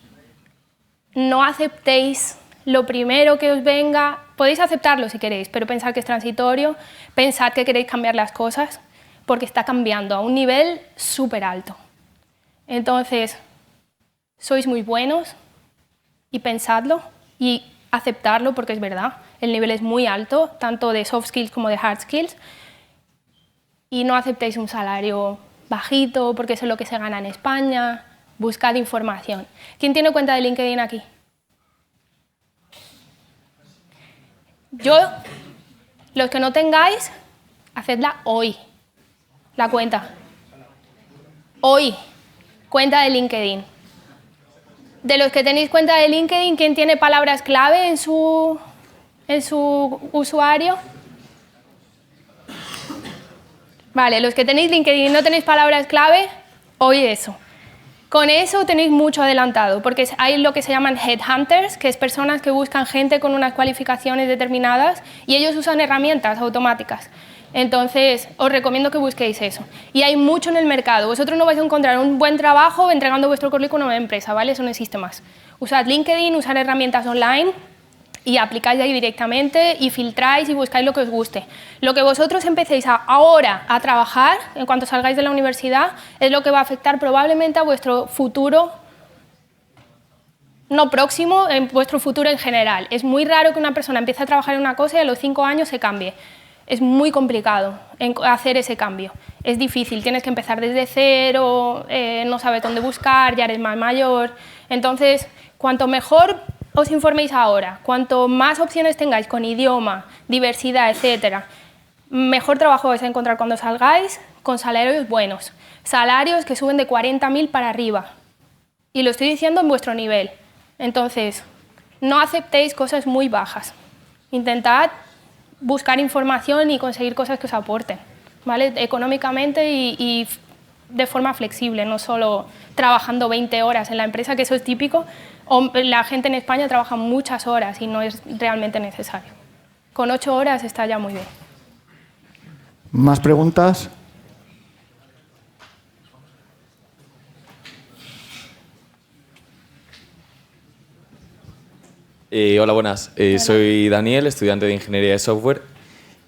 no aceptéis lo primero que os venga. Podéis aceptarlo si queréis, pero pensad que es transitorio, pensad que queréis cambiar las cosas, porque está cambiando a un nivel súper alto. Entonces, sois muy buenos y pensadlo y aceptarlo, porque es verdad, el nivel es muy alto, tanto de soft skills como de hard skills, y no aceptéis un salario bajito, porque eso es lo que se gana en España. Buscad información. ¿Quién tiene cuenta de LinkedIn aquí? Los que no tengáis, hacedla hoy, la cuenta. Hoy, cuenta de LinkedIn. De los que tenéis cuenta de LinkedIn, ¿quién tiene palabras clave en su usuario? Vale, los que tenéis LinkedIn y no tenéis palabras clave, hoy eso. Con eso tenéis mucho adelantado, porque hay lo que se llaman headhunters, que es personas que buscan gente con unas cualificaciones determinadas y ellos usan herramientas automáticas. Entonces, os recomiendo que busquéis eso. Y hay mucho en el mercado. Vosotros no vais a encontrar un buen trabajo entregando vuestro currículum a una empresa, ¿vale? Eso no existe más. Usad LinkedIn, usad herramientas online y aplicáis ahí directamente y filtráis y buscáis lo que os guste. Lo que vosotros empecéis ahora a trabajar, en cuanto salgáis de la universidad, es lo que va a afectar probablemente a vuestro futuro, no próximo, en vuestro futuro en general. Es muy raro que una persona empiece a trabajar en una cosa y a los 5 años se cambie. Es muy complicado hacer ese cambio. Es difícil, tienes que empezar desde cero, no sabes dónde buscar, ya eres más mayor. Entonces, cuanto mejor os informéis ahora, cuanto más opciones tengáis con idioma, diversidad, etcétera, mejor trabajo vais a encontrar cuando salgáis, con salarios buenos. Salarios que suben de 40.000 para arriba. Y lo estoy diciendo en vuestro nivel. Entonces, no aceptéis cosas muy bajas. Intentad buscar información y conseguir cosas que os aporten, ¿vale? Económicamente y de forma flexible, no solo trabajando 20 horas en la empresa, que eso es típico. La gente en España trabaja muchas horas y no es realmente necesario. Con 8 horas está ya muy bien. ¿Más preguntas? Hola, buenas. Soy Daniel, estudiante de Ingeniería de Software.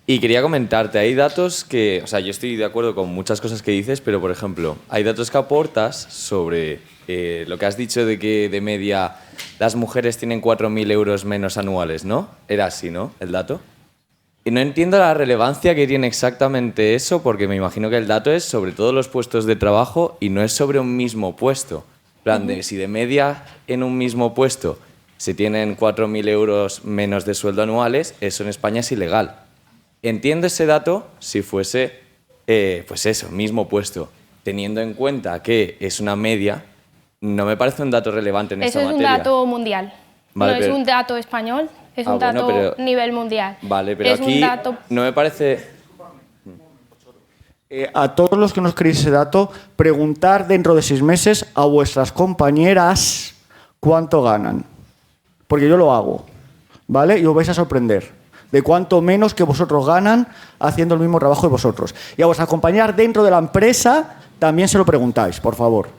Y quería comentarte, hay datos que, o sea, yo estoy de acuerdo con muchas cosas que dices, pero por ejemplo, hay datos que aportas sobre lo que has dicho de que de media las mujeres tienen 4.000 euros menos anuales, ¿no? Era así, ¿no? El dato. Y no entiendo la relevancia que tiene exactamente eso, porque me imagino que el dato es sobre todos los puestos de trabajo y no es sobre un mismo puesto. En plan, de, si de media en un mismo puesto se tienen 4.000 euros menos de sueldo anuales, eso en España es ilegal. Entiendo ese dato si fuese, pues eso, mismo puesto. Teniendo en cuenta que es una media, no me parece un dato relevante en esta materia. Eso es un dato mundial, vale, no es un dato español, es un bueno, dato nivel mundial. Vale, pero es aquí un dato... no me parece... A todos los que nos queréis ese dato, preguntar dentro de 6 meses a vuestras compañeras cuánto ganan. Porque yo lo hago, ¿vale? Y os vais a sorprender de cuánto menos que vosotros ganan haciendo el mismo trabajo de vosotros. Y a vuestras compañeras dentro de la empresa también se lo preguntáis, por favor.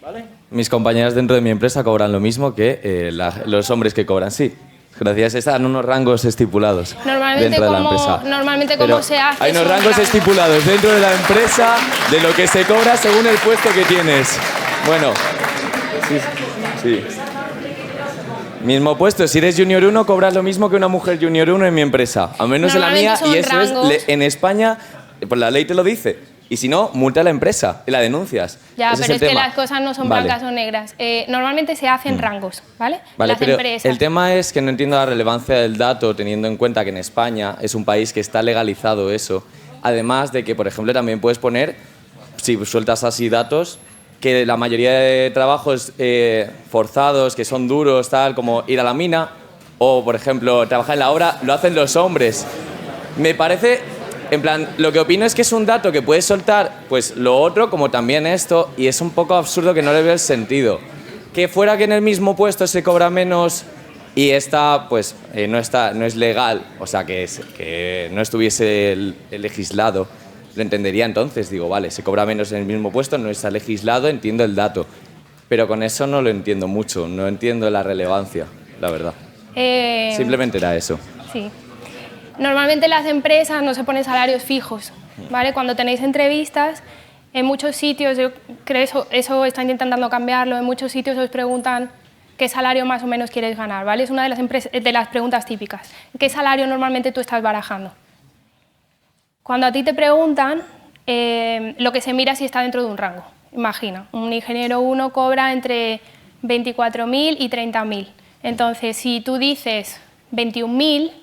¿Vale? Mis compañeras dentro de mi empresa cobran lo mismo que los hombres que cobran, sí. Gracias, están unos rangos estipulados dentro de la empresa. Normalmente como se hace... Hay unos rangos estipulados dentro de la empresa de lo que se cobra según el puesto que tienes. Bueno, sí. Mismo puesto, si eres Junior 1 cobras lo mismo que una mujer Junior 1 en mi empresa. Al menos en la mía, y eso rangos. Es en España, pues la ley te lo dice. Y si no, multa a la empresa y la denuncias. Ya, ese pero es que las cosas no son blancas o negras. Normalmente se hacen rangos, ¿vale? Vale, las pero empresas. el tema es que no entiendo la relevancia del dato teniendo en cuenta que en España es un país que está legalizado eso. Además de que, por ejemplo, también puedes poner, si sueltas así datos, que la mayoría de trabajos forzados, que son duros, tal como ir a la mina, o, por ejemplo, trabajar en la obra, lo hacen los hombres. Me parece, en plan, lo que opino es que es un dato que puedes soltar, pues lo otro, como también esto, y es un poco absurdo que no le veo el sentido. Que fuera que en el mismo puesto se cobra menos y esta, pues, no es legal, o sea, que no estuviese legislado, lo entendería entonces. Digo, vale, se cobra menos en el mismo puesto, no está legislado, entiendo el dato. Pero con eso no lo entiendo mucho, no entiendo la relevancia, la verdad. Simplemente era eso. Sí. Normalmente las empresas no se ponen salarios fijos, ¿vale? Cuando tenéis entrevistas, en muchos sitios, yo creo eso están intentando cambiarlo, en muchos sitios os preguntan qué salario más o menos quieres ganar, ¿vale? Es una de las preguntas típicas. ¿Qué salario normalmente tú estás barajando? Cuando a ti te preguntan, lo que se mira es si está dentro de un rango. Imagina, un ingeniero 1 cobra entre 24.000 y 30.000. Entonces, si tú dices 21.000,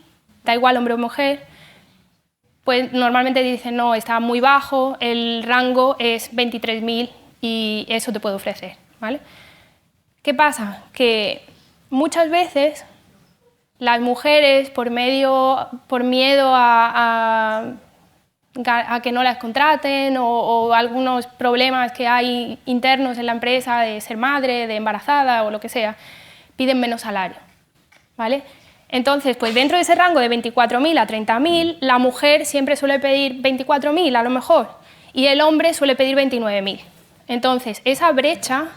da igual hombre o mujer, pues normalmente dicen, no, está muy bajo, el rango es 23.000 y eso te puedo ofrecer, ¿vale? ¿Qué pasa? Que muchas veces las mujeres, por miedo a a que no las contraten o algunos problemas que hay internos en la empresa de ser madre, de embarazada o lo que sea, piden menos salario, ¿vale? Entonces, pues dentro de ese rango de 24.000 a 30.000, la mujer siempre suele pedir 24.000 a lo mejor y el hombre suele pedir 29.000. Entonces, esa brecha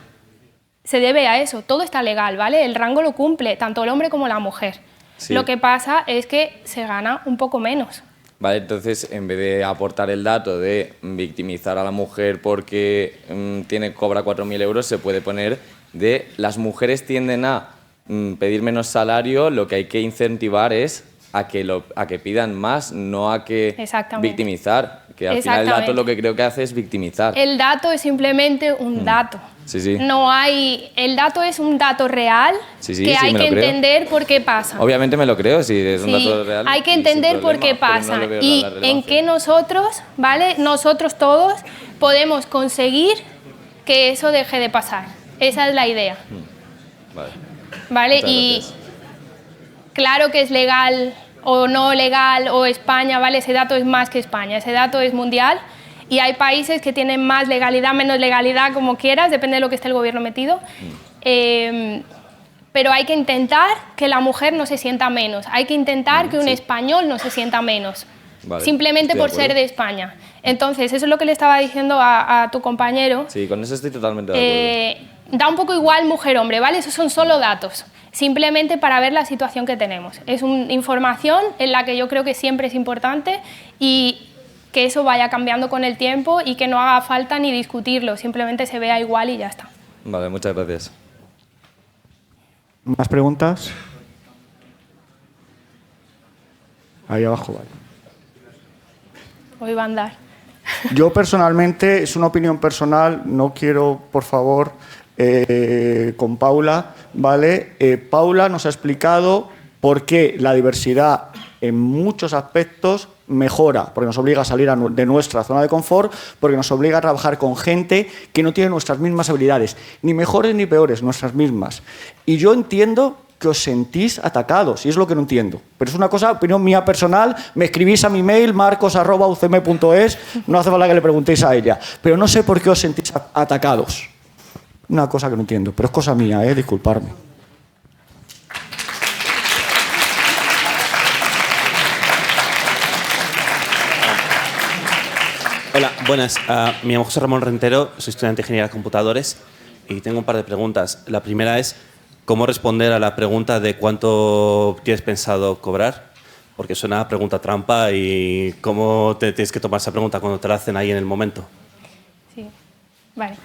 se debe a eso, todo está legal, ¿vale? El rango lo cumple tanto el hombre como la mujer. Sí. Lo que pasa es que se gana un poco menos. Vale, entonces, en vez de aportar el dato de victimizar a la mujer porque cobra 4.000 euros, se puede poner de las mujeres tienden a pedir menos salario, lo que hay que incentivar es a que pidan más, no a que victimizar. Que al final el dato lo que creo que hace es victimizar. El dato es simplemente un dato. Sí, sí. No hay, el dato es un dato real que hay que entender por qué pasa. Obviamente me lo creo, si es un dato real. Hay que entender por qué pasa y en qué nosotros, ¿vale? Nosotros todos podemos conseguir que eso deje de pasar. Esa es la idea. ¿Vale? Y claro que es legal o no legal o España, ¿vale? Ese dato es más que España, ese dato es mundial. Y hay países que tienen más legalidad, menos legalidad, como quieras, depende de lo que esté el gobierno metido. Pero hay que intentar que la mujer no se sienta menos. Hay que intentar que un español no se sienta menos. Vale, simplemente por ser de España. Entonces, eso es lo que le estaba diciendo a tu compañero. Sí, con eso estoy totalmente de acuerdo. Da un poco igual mujer-hombre, ¿vale? Esos son solo datos, simplemente para ver la situación que tenemos. Es una información en la que yo creo que siempre es importante y que eso vaya cambiando con el tiempo y que no haga falta ni discutirlo, simplemente se vea igual y ya está. Vale, muchas gracias. ¿Más preguntas? Ahí abajo, vale. Hoy va a andar. Yo personalmente, es una opinión personal, no quiero, por favor, con Paula, ¿vale? Paula nos ha explicado por qué la diversidad en muchos aspectos mejora, porque nos obliga a salir de nuestra zona de confort, porque nos obliga a trabajar con gente que no tiene nuestras mismas habilidades, ni mejores ni peores, nuestras mismas. Y yo entiendo que os sentís atacados, y es lo que no entiendo. Pero es una cosa, opinión mía personal, me escribís a mi mail, marcos@ucm.es, no hace falta que le preguntéis a ella, pero no sé por qué os sentís atacados. Una cosa que no entiendo, pero es cosa mía, disculparme. Hola, buenas. Me llamo José Ramón Rentero, soy estudiante de Ingeniería de Computadores y tengo un par de preguntas. La primera es, ¿cómo responder a la pregunta de cuánto tienes pensado cobrar? Porque es una pregunta trampa y cómo te tienes que tomar esa pregunta cuando te la hacen ahí en el momento. Sí, vale.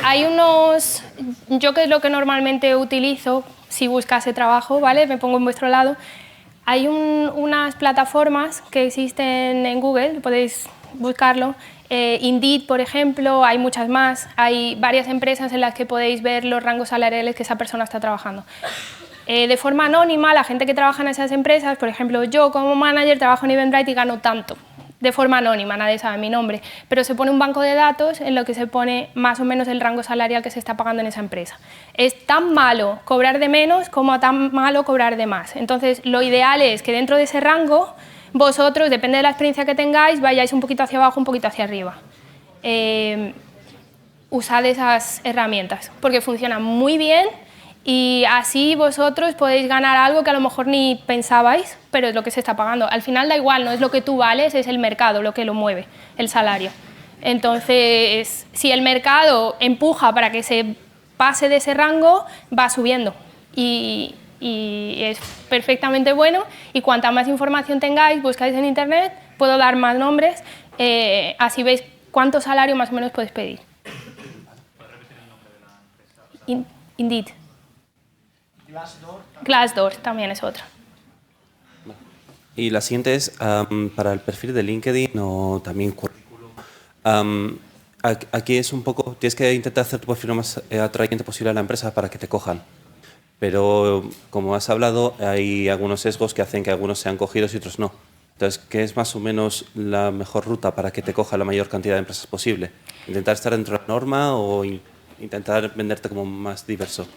Hay unos... Yo, que es lo que normalmente utilizo si buscase trabajo, ¿vale? Me pongo en vuestro lado. Hay unas plataformas que existen en Google, podéis buscarlo. Indeed, por ejemplo, hay muchas más. Hay varias empresas en las que podéis ver los rangos salariales que esa persona está trabajando. De forma anónima, la gente que trabaja en esas empresas, por ejemplo, yo como manager trabajo en Eventbrite y gano tanto. De forma anónima, nadie sabe mi nombre, pero se pone un banco de datos en lo que se pone más o menos el rango salarial que se está pagando en esa empresa. Es tan malo cobrar de menos como tan malo cobrar de más. Entonces, lo ideal es que dentro de ese rango, vosotros, depende de la experiencia que tengáis, vayáis un poquito hacia abajo, un poquito hacia arriba. Usad esas herramientas, porque funcionan muy bien y así vosotros podéis ganar algo que a lo mejor ni pensabais, pero es lo que se está pagando. Al final da igual, no es lo que tú vales, es el mercado lo que lo mueve, el salario. Entonces, si el mercado empuja para que se pase de ese rango, va subiendo y es perfectamente bueno. Y cuanta más información tengáis, buscáis en internet, puedo dar más nombres, así veis cuánto salario más o menos podéis pedir. ¿Puedes repetir el nombre de la empresa? Indeed. Glassdoor también es otra. Y la siguiente es para el perfil de LinkedIn o también currículum. Aquí es un poco, tienes que intentar hacer tu perfil lo más atrayente posible a la empresa para que te cojan. Pero como has hablado, hay algunos sesgos que hacen que algunos sean cogidos y otros no. Entonces, ¿qué es más o menos la mejor ruta para que te coja la mayor cantidad de empresas posible? ¿Intentar estar dentro de la norma o intentar venderte como más diverso?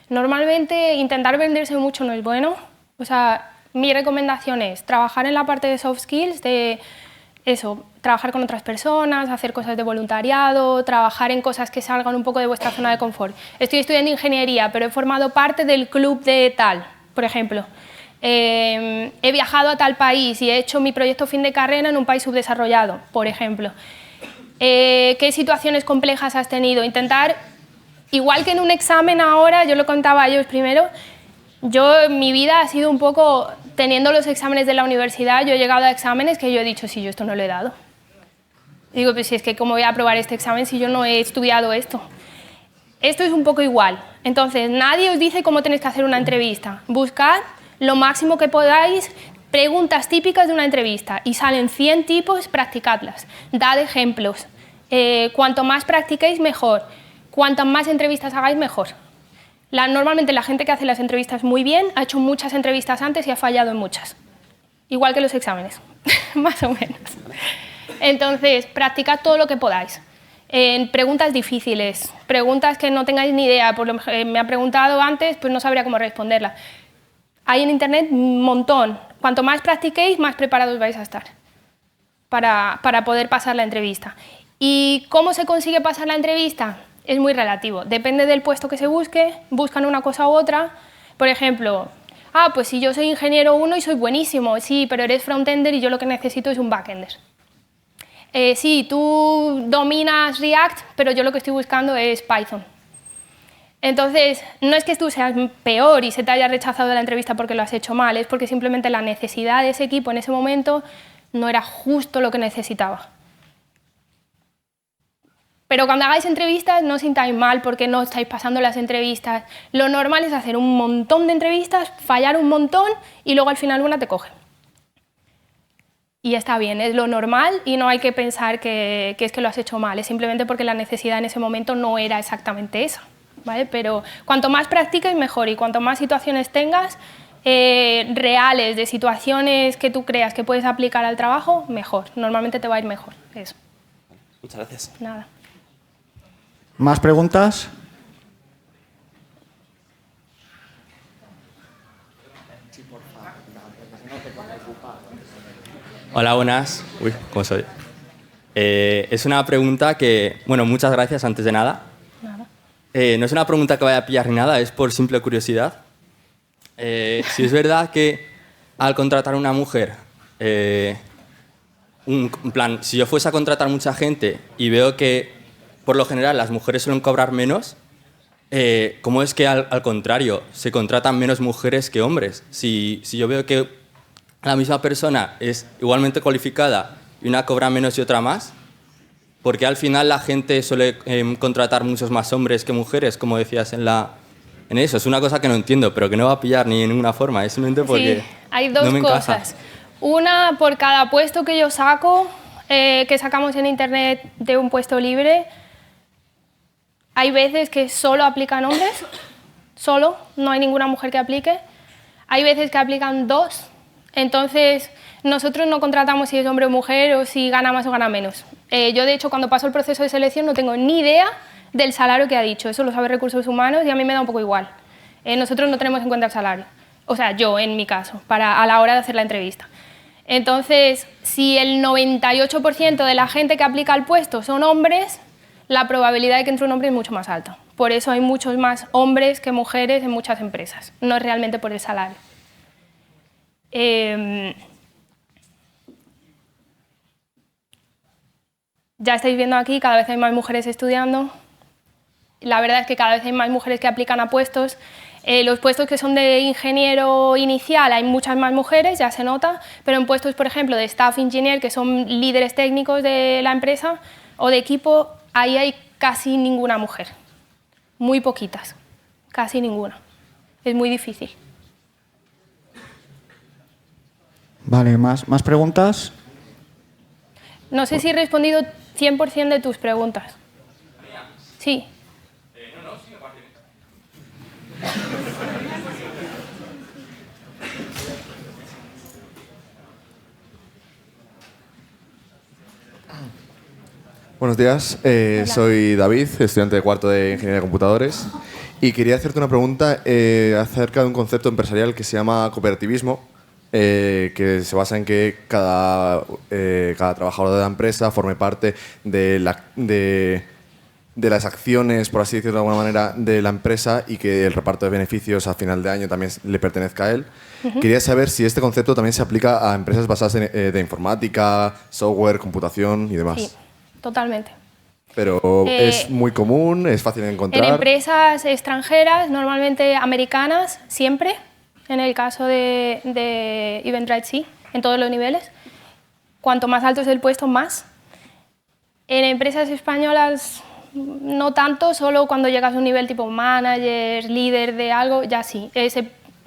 Normalmente intentar venderse mucho no es bueno. O sea, mi recomendación es trabajar en la parte de soft skills, de eso, trabajar con otras personas, hacer cosas de voluntariado, trabajar en cosas que salgan un poco de vuestra zona de confort. Estoy estudiando ingeniería, pero he formado parte del club de tal, por ejemplo. He viajado a tal país y he hecho mi proyecto fin de carrera en un país subdesarrollado, por ejemplo. ¿Qué situaciones complejas has tenido? Intentar, igual que en un examen ahora, yo lo contaba a ellos primero, mi vida ha sido un poco, teniendo los exámenes de la universidad, yo he llegado a exámenes que yo he dicho, sí, yo esto no lo he dado. Digo, pues si es que cómo voy a aprobar este examen si yo no he estudiado esto. Esto es un poco igual. Entonces, nadie os dice cómo tenéis que hacer una entrevista. Buscad lo máximo que podáis preguntas típicas de una entrevista y salen 100 tipos, practicadlas. Dad ejemplos. Cuanto más practiquéis, mejor. Cuantas más entrevistas hagáis, mejor. Normalmente la gente que hace las entrevistas muy bien ha hecho muchas entrevistas antes y ha fallado en muchas. Igual que los exámenes, más o menos. Entonces, practicad todo lo que podáis. En preguntas difíciles, preguntas que no tengáis ni idea, me ha preguntado antes, pues no sabría cómo responderla. Hay en internet un montón. Cuanto más practiquéis, más preparados vais a estar para poder pasar la entrevista. ¿Y cómo se consigue pasar la entrevista? Es muy relativo. Depende del puesto que se busque, buscan una cosa u otra. Por ejemplo, pues si yo soy ingeniero 1 y soy buenísimo, sí, pero eres frontender y yo lo que necesito es un backender. Sí, tú dominas React, pero yo lo que estoy buscando es Python. Entonces, no es que tú seas peor y se te haya rechazado de la entrevista porque lo has hecho mal, es porque simplemente la necesidad de ese equipo en ese momento no era justo lo que necesitaba. Pero cuando hagáis entrevistas no os sintáis mal porque no estáis pasando las entrevistas. Lo normal es hacer un montón de entrevistas, fallar un montón y luego al final una te coge. Y está bien, es lo normal y no hay que pensar que es que lo has hecho mal, es simplemente porque la necesidad en ese momento no era exactamente esa. ¿Vale? Pero cuanto más practiques, mejor, y cuanto más situaciones tengas reales, de situaciones que tú creas que puedes aplicar al trabajo, mejor. Normalmente te va a ir mejor. Eso. Muchas gracias. Nada. ¿Más preguntas? Hola, buenas. Uy, ¿cómo soy? Es una pregunta que, bueno, muchas gracias antes de nada. No es una pregunta que vaya a pillar ni nada, es por simple curiosidad. Si es verdad que al contratar a una mujer, en plan, si yo fuese a contratar mucha gente y veo que por lo general las mujeres suelen cobrar menos, ¿cómo es que al contrario se contratan menos mujeres que hombres? Si yo veo que la misma persona es igualmente cualificada y una cobra menos y otra más, porque al final la gente suele contratar muchos más hombres que mujeres, como decías en eso. Es una cosa que no entiendo, pero que no va a pillar ni de ninguna forma. Es simplemente porque sí, hay dos no me cosas. encaja. Una, por cada puesto que yo saco, que sacamos en internet de un puesto libre, hay veces que solo aplican hombres, solo, no hay ninguna mujer que aplique. Hay veces que aplican 2, entonces nosotros no contratamos si es hombre o mujer o si gana más o gana menos. Yo, de hecho, cuando paso el proceso de selección no tengo ni idea del salario que ha dicho. Eso lo sabe Recursos Humanos y a mí me da un poco igual. Nosotros no tenemos en cuenta el salario. O sea, yo, en mi caso, a la hora de hacer la entrevista. Entonces, si el 98% de la gente que aplica al puesto son hombres, la probabilidad de que entre un hombre es mucho más alta. Por eso hay muchos más hombres que mujeres en muchas empresas. No es realmente por el salario. Ya estáis viendo aquí, cada vez hay más mujeres estudiando. La verdad es que cada vez hay más mujeres que aplican a puestos. Los puestos que son de ingeniero inicial hay muchas más mujeres, ya se nota, pero en puestos, por ejemplo, de staff engineer, que son líderes técnicos de la empresa o de equipo, ahí hay casi ninguna mujer. Muy poquitas, casi ninguna. Es muy difícil. Vale, ¿más preguntas? No sé si he respondido 100% de tus preguntas. Sí. Buenos días, soy David, estudiante de cuarto de Ingeniería de Computadores, y quería hacerte una pregunta acerca de un concepto empresarial que se llama cooperativismo, que se basa en que cada trabajador de la empresa forme parte de las acciones, por así decirlo de alguna manera, de la empresa y que el reparto de beneficios a final de año también le pertenezca a él. Quería saber si este concepto también se aplica a empresas basadas en de informática, software, computación y demás. Sí, totalmente. Pero es muy común, es fácil de encontrar. En empresas extranjeras, normalmente americanas, siempre. En el caso de Eventbrite, sí, en todos los niveles. Cuanto más alto es el puesto, más. En empresas españolas, no tanto, solo cuando llegas a un nivel tipo manager, líder de algo, ya sí.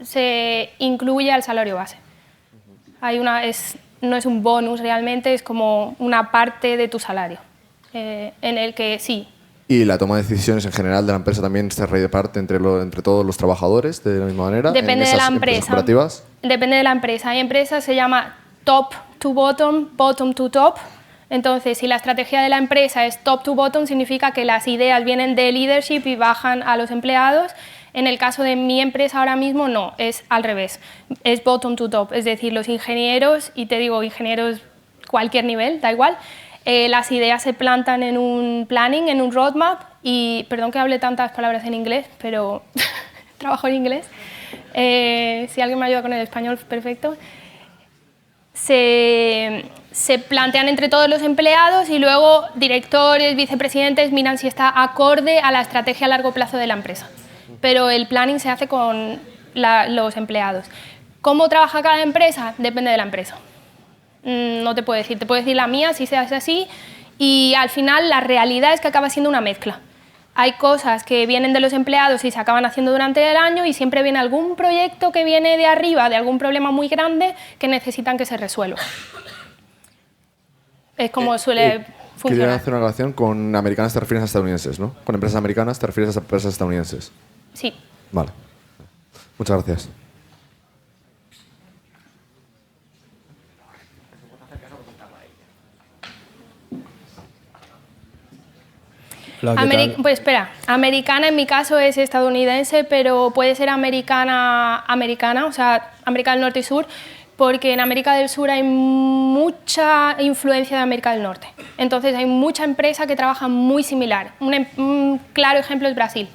Se incluye al salario base. No es un bonus realmente, es como una parte de tu salario, en el que sí. ¿Y la toma de decisiones en general de la empresa también se reparte entre todos los trabajadores de la misma manera? Depende de la empresa. Operativas? Depende de la empresa. Hay empresas que se llama top to bottom, bottom to top. Entonces, si la estrategia de la empresa es top to bottom, significa que las ideas vienen de leadership y bajan a los empleados. En el caso de mi empresa ahora mismo, no, es al revés. Es bottom to top, es decir, los ingenieros, y te digo ingenieros cualquier nivel, da igual, las ideas se plantan en un planning, en un roadmap, y perdón que hable tantas palabras en inglés, pero trabajo en inglés. Si alguien me ayuda con el español, perfecto. Se plantean entre todos los empleados y luego directores, vicepresidentes miran si está acorde a la estrategia a largo plazo de la empresa. Pero el planning se hace con los empleados. ¿Cómo trabaja cada empresa? Depende de la empresa. No te puedo decir, te puedo decir la mía, si se hace así, y al final la realidad es que acaba siendo una mezcla. Hay cosas que vienen de los empleados y se acaban haciendo durante el año y siempre viene algún proyecto que viene de arriba, de algún problema muy grande que necesitan que se resuelva. Es como suele funcionar. Quería hacer una relación con americanas, te refieres a estadounidenses, ¿no? Con empresas americanas te refieres a empresas estadounidenses. Sí. Vale. Muchas gracias. Pues espera, americana en mi caso es estadounidense, pero puede ser americana, o sea, América del Norte y Sur, porque en América del Sur hay mucha influencia de América del Norte. Entonces hay mucha empresa que trabaja muy similar. Un claro ejemplo es Brasil.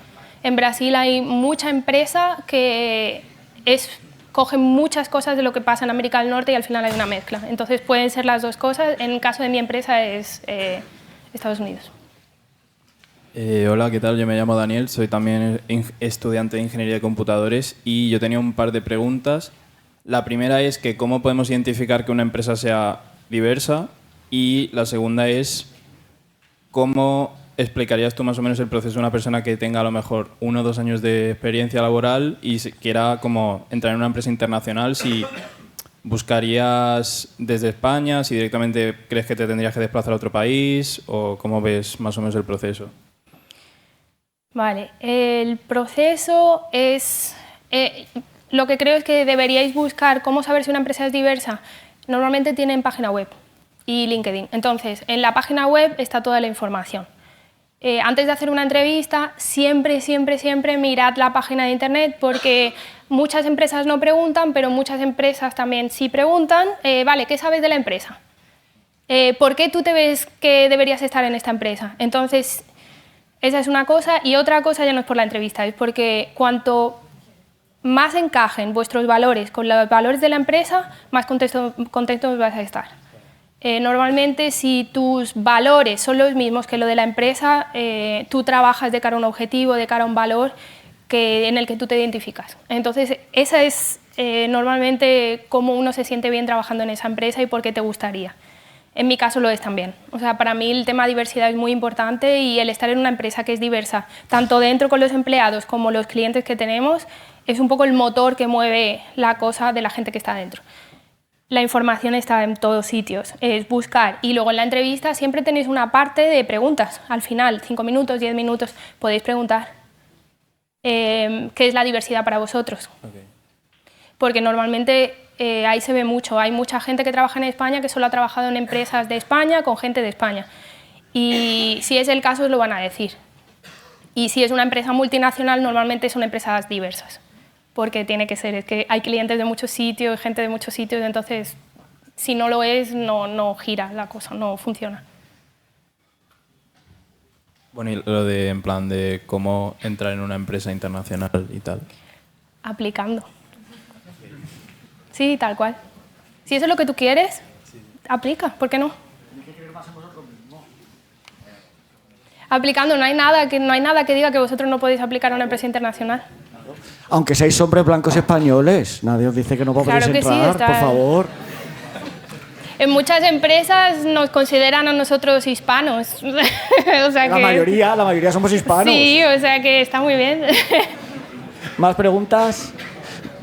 En Brasil hay mucha empresa que coge muchas cosas de lo que pasa en América del Norte y al final hay una mezcla. Entonces pueden ser las dos cosas. En el caso de mi empresa es Estados Unidos. Hola, ¿qué tal? Yo me llamo Daniel, soy también estudiante de Ingeniería de Computadores y yo tenía un par de preguntas. La primera es que ¿cómo podemos identificar que una empresa sea diversa? Y la segunda es ¿cómo explicarías tú más o menos el proceso de una persona que tenga a lo mejor 1 o 2 años de experiencia laboral y quiera como entrar en una empresa internacional? Si ¿buscarías desde España? ¿Si directamente crees que te tendrías que desplazar a otro país? ¿O cómo ves más o menos el proceso? Vale, el proceso es... lo que creo es que deberíais buscar cómo saber si una empresa es diversa. Normalmente tienen página web y LinkedIn. Entonces, en la página web está toda la información. Antes de hacer una entrevista, siempre mirad la página de internet porque muchas empresas no preguntan, pero muchas empresas también sí preguntan. Vale, ¿qué sabes de la empresa? ¿Por qué tú te ves que deberías estar en esta empresa? Entonces, esa es una cosa. Y otra cosa ya no es por la entrevista, es porque cuanto más encajen vuestros valores con los valores de la empresa, más contentos vas a estar. Normalmente, si tus valores son los mismos que lo de la empresa, tú trabajas de cara a un objetivo, de cara a un valor en el que tú te identificas. Entonces, esa es normalmente cómo uno se siente bien trabajando en esa empresa y por qué te gustaría. En mi caso lo es también. O sea, para mí el tema de diversidad es muy importante y el estar en una empresa que es diversa, tanto dentro con los empleados como los clientes que tenemos, es un poco el motor que mueve la cosa de la gente que está dentro. La información está en todos sitios, es buscar. Y luego en la entrevista siempre tenéis una parte de preguntas. Al final, 5 minutos, 10 minutos, podéis preguntar qué es la diversidad para vosotros. Okay. Porque normalmente ahí se ve mucho. Hay mucha gente que trabaja en España que solo ha trabajado en empresas de España con gente de España. Y si es el caso, os lo van a decir. Y si es una empresa multinacional, normalmente son empresas diversas. porque tiene que ser. Es que hay clientes de muchos sitios, gente de muchos sitios, entonces si no lo es, no gira la cosa, no funciona. Bueno, y lo de, en plan, de cómo entrar en una empresa internacional y tal. Aplicando. Sí, tal cual. Si eso es lo que tú quieres, aplica, ¿por qué no? Aplicando, no hay nada que diga que vosotros no podéis aplicar a una empresa internacional. Aunque seáis hombres blancos españoles, nadie os dice que no podéis Claro que sí, entrar, por favor. En muchas empresas nos consideran a nosotros hispanos. O sea La que, mayoría somos hispanos. sí, o sea que está muy bien. ¿Más preguntas?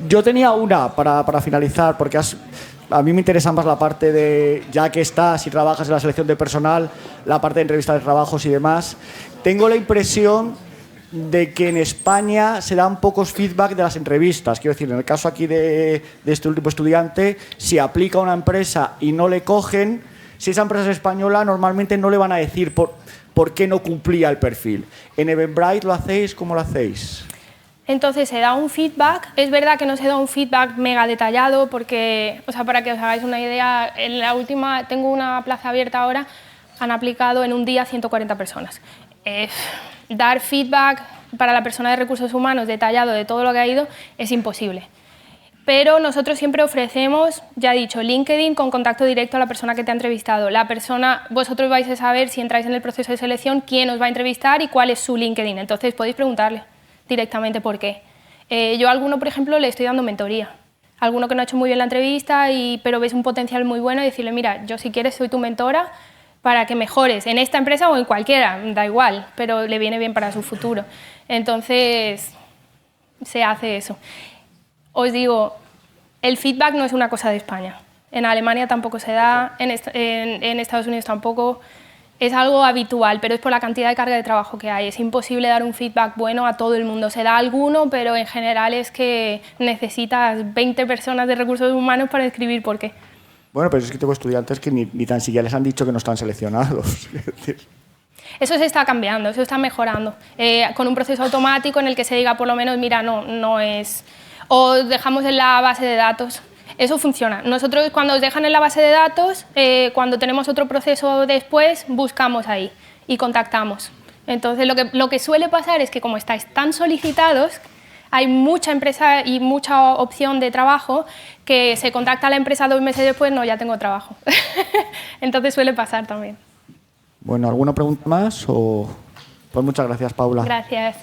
Yo tenía una para finalizar, porque a mí me interesa más la parte de, ya que estás y trabajas en la selección de personal, la parte de entrevista de trabajos y demás. Tengo la impresión de que en España se dan pocos feedback de las entrevistas. Quiero decir, en el caso aquí de este último estudiante, si aplica a una empresa y no le cogen, si esa empresa es española, normalmente no le van a decir por qué no cumplía el perfil. ¿En Eventbrite lo hacéis? ¿Cómo lo hacéis? Entonces se da un feedback. Es verdad que no se da un feedback mega detallado porque, o sea, para que os hagáis una idea, en la última, tengo una plaza abierta ahora, han aplicado en un día 140 personas. Dar feedback para la persona de recursos humanos detallado de todo lo que ha ido es imposible. Pero nosotros siempre ofrecemos, ya he dicho, LinkedIn con contacto directo a la persona que te ha entrevistado. La persona, vosotros vais a saber si entráis en el proceso de selección quién os va a entrevistar y cuál es su LinkedIn. Entonces podéis preguntarle directamente por qué. Yo a alguno, por ejemplo, le estoy dando mentoría. Alguno que no ha hecho muy bien la entrevista, pero ves un potencial muy bueno y decirle, mira, yo si quieres soy tu mentora para que mejores en esta empresa o en cualquiera, da igual, pero le viene bien para su futuro. Entonces, se hace eso. Os digo, el feedback no es una cosa de España. En Alemania tampoco se da, en Estados Unidos tampoco. Es algo habitual, pero es por la cantidad de carga de trabajo que hay. Es imposible dar un feedback bueno a todo el mundo. Se da alguno, pero en general es que necesitas 20 personas de recursos humanos para escribir por qué. Bueno, pero es que tengo estudiantes que ni tan siquiera les han dicho que no están seleccionados. Eso se está cambiando, eso está mejorando. Con un proceso automático en el que se diga por lo menos, mira, no es... O dejamos en la base de datos. Eso funciona. Nosotros cuando os dejan en la base de datos, cuando tenemos otro proceso después, buscamos ahí y contactamos. Entonces lo que suele pasar es que como estáis tan solicitados, hay mucha empresa y mucha opción de trabajo que se contacta a la empresa 2 meses después, no, ya tengo trabajo. Entonces suele pasar también. Bueno, ¿alguna pregunta más? Pues muchas gracias, Paula. Gracias.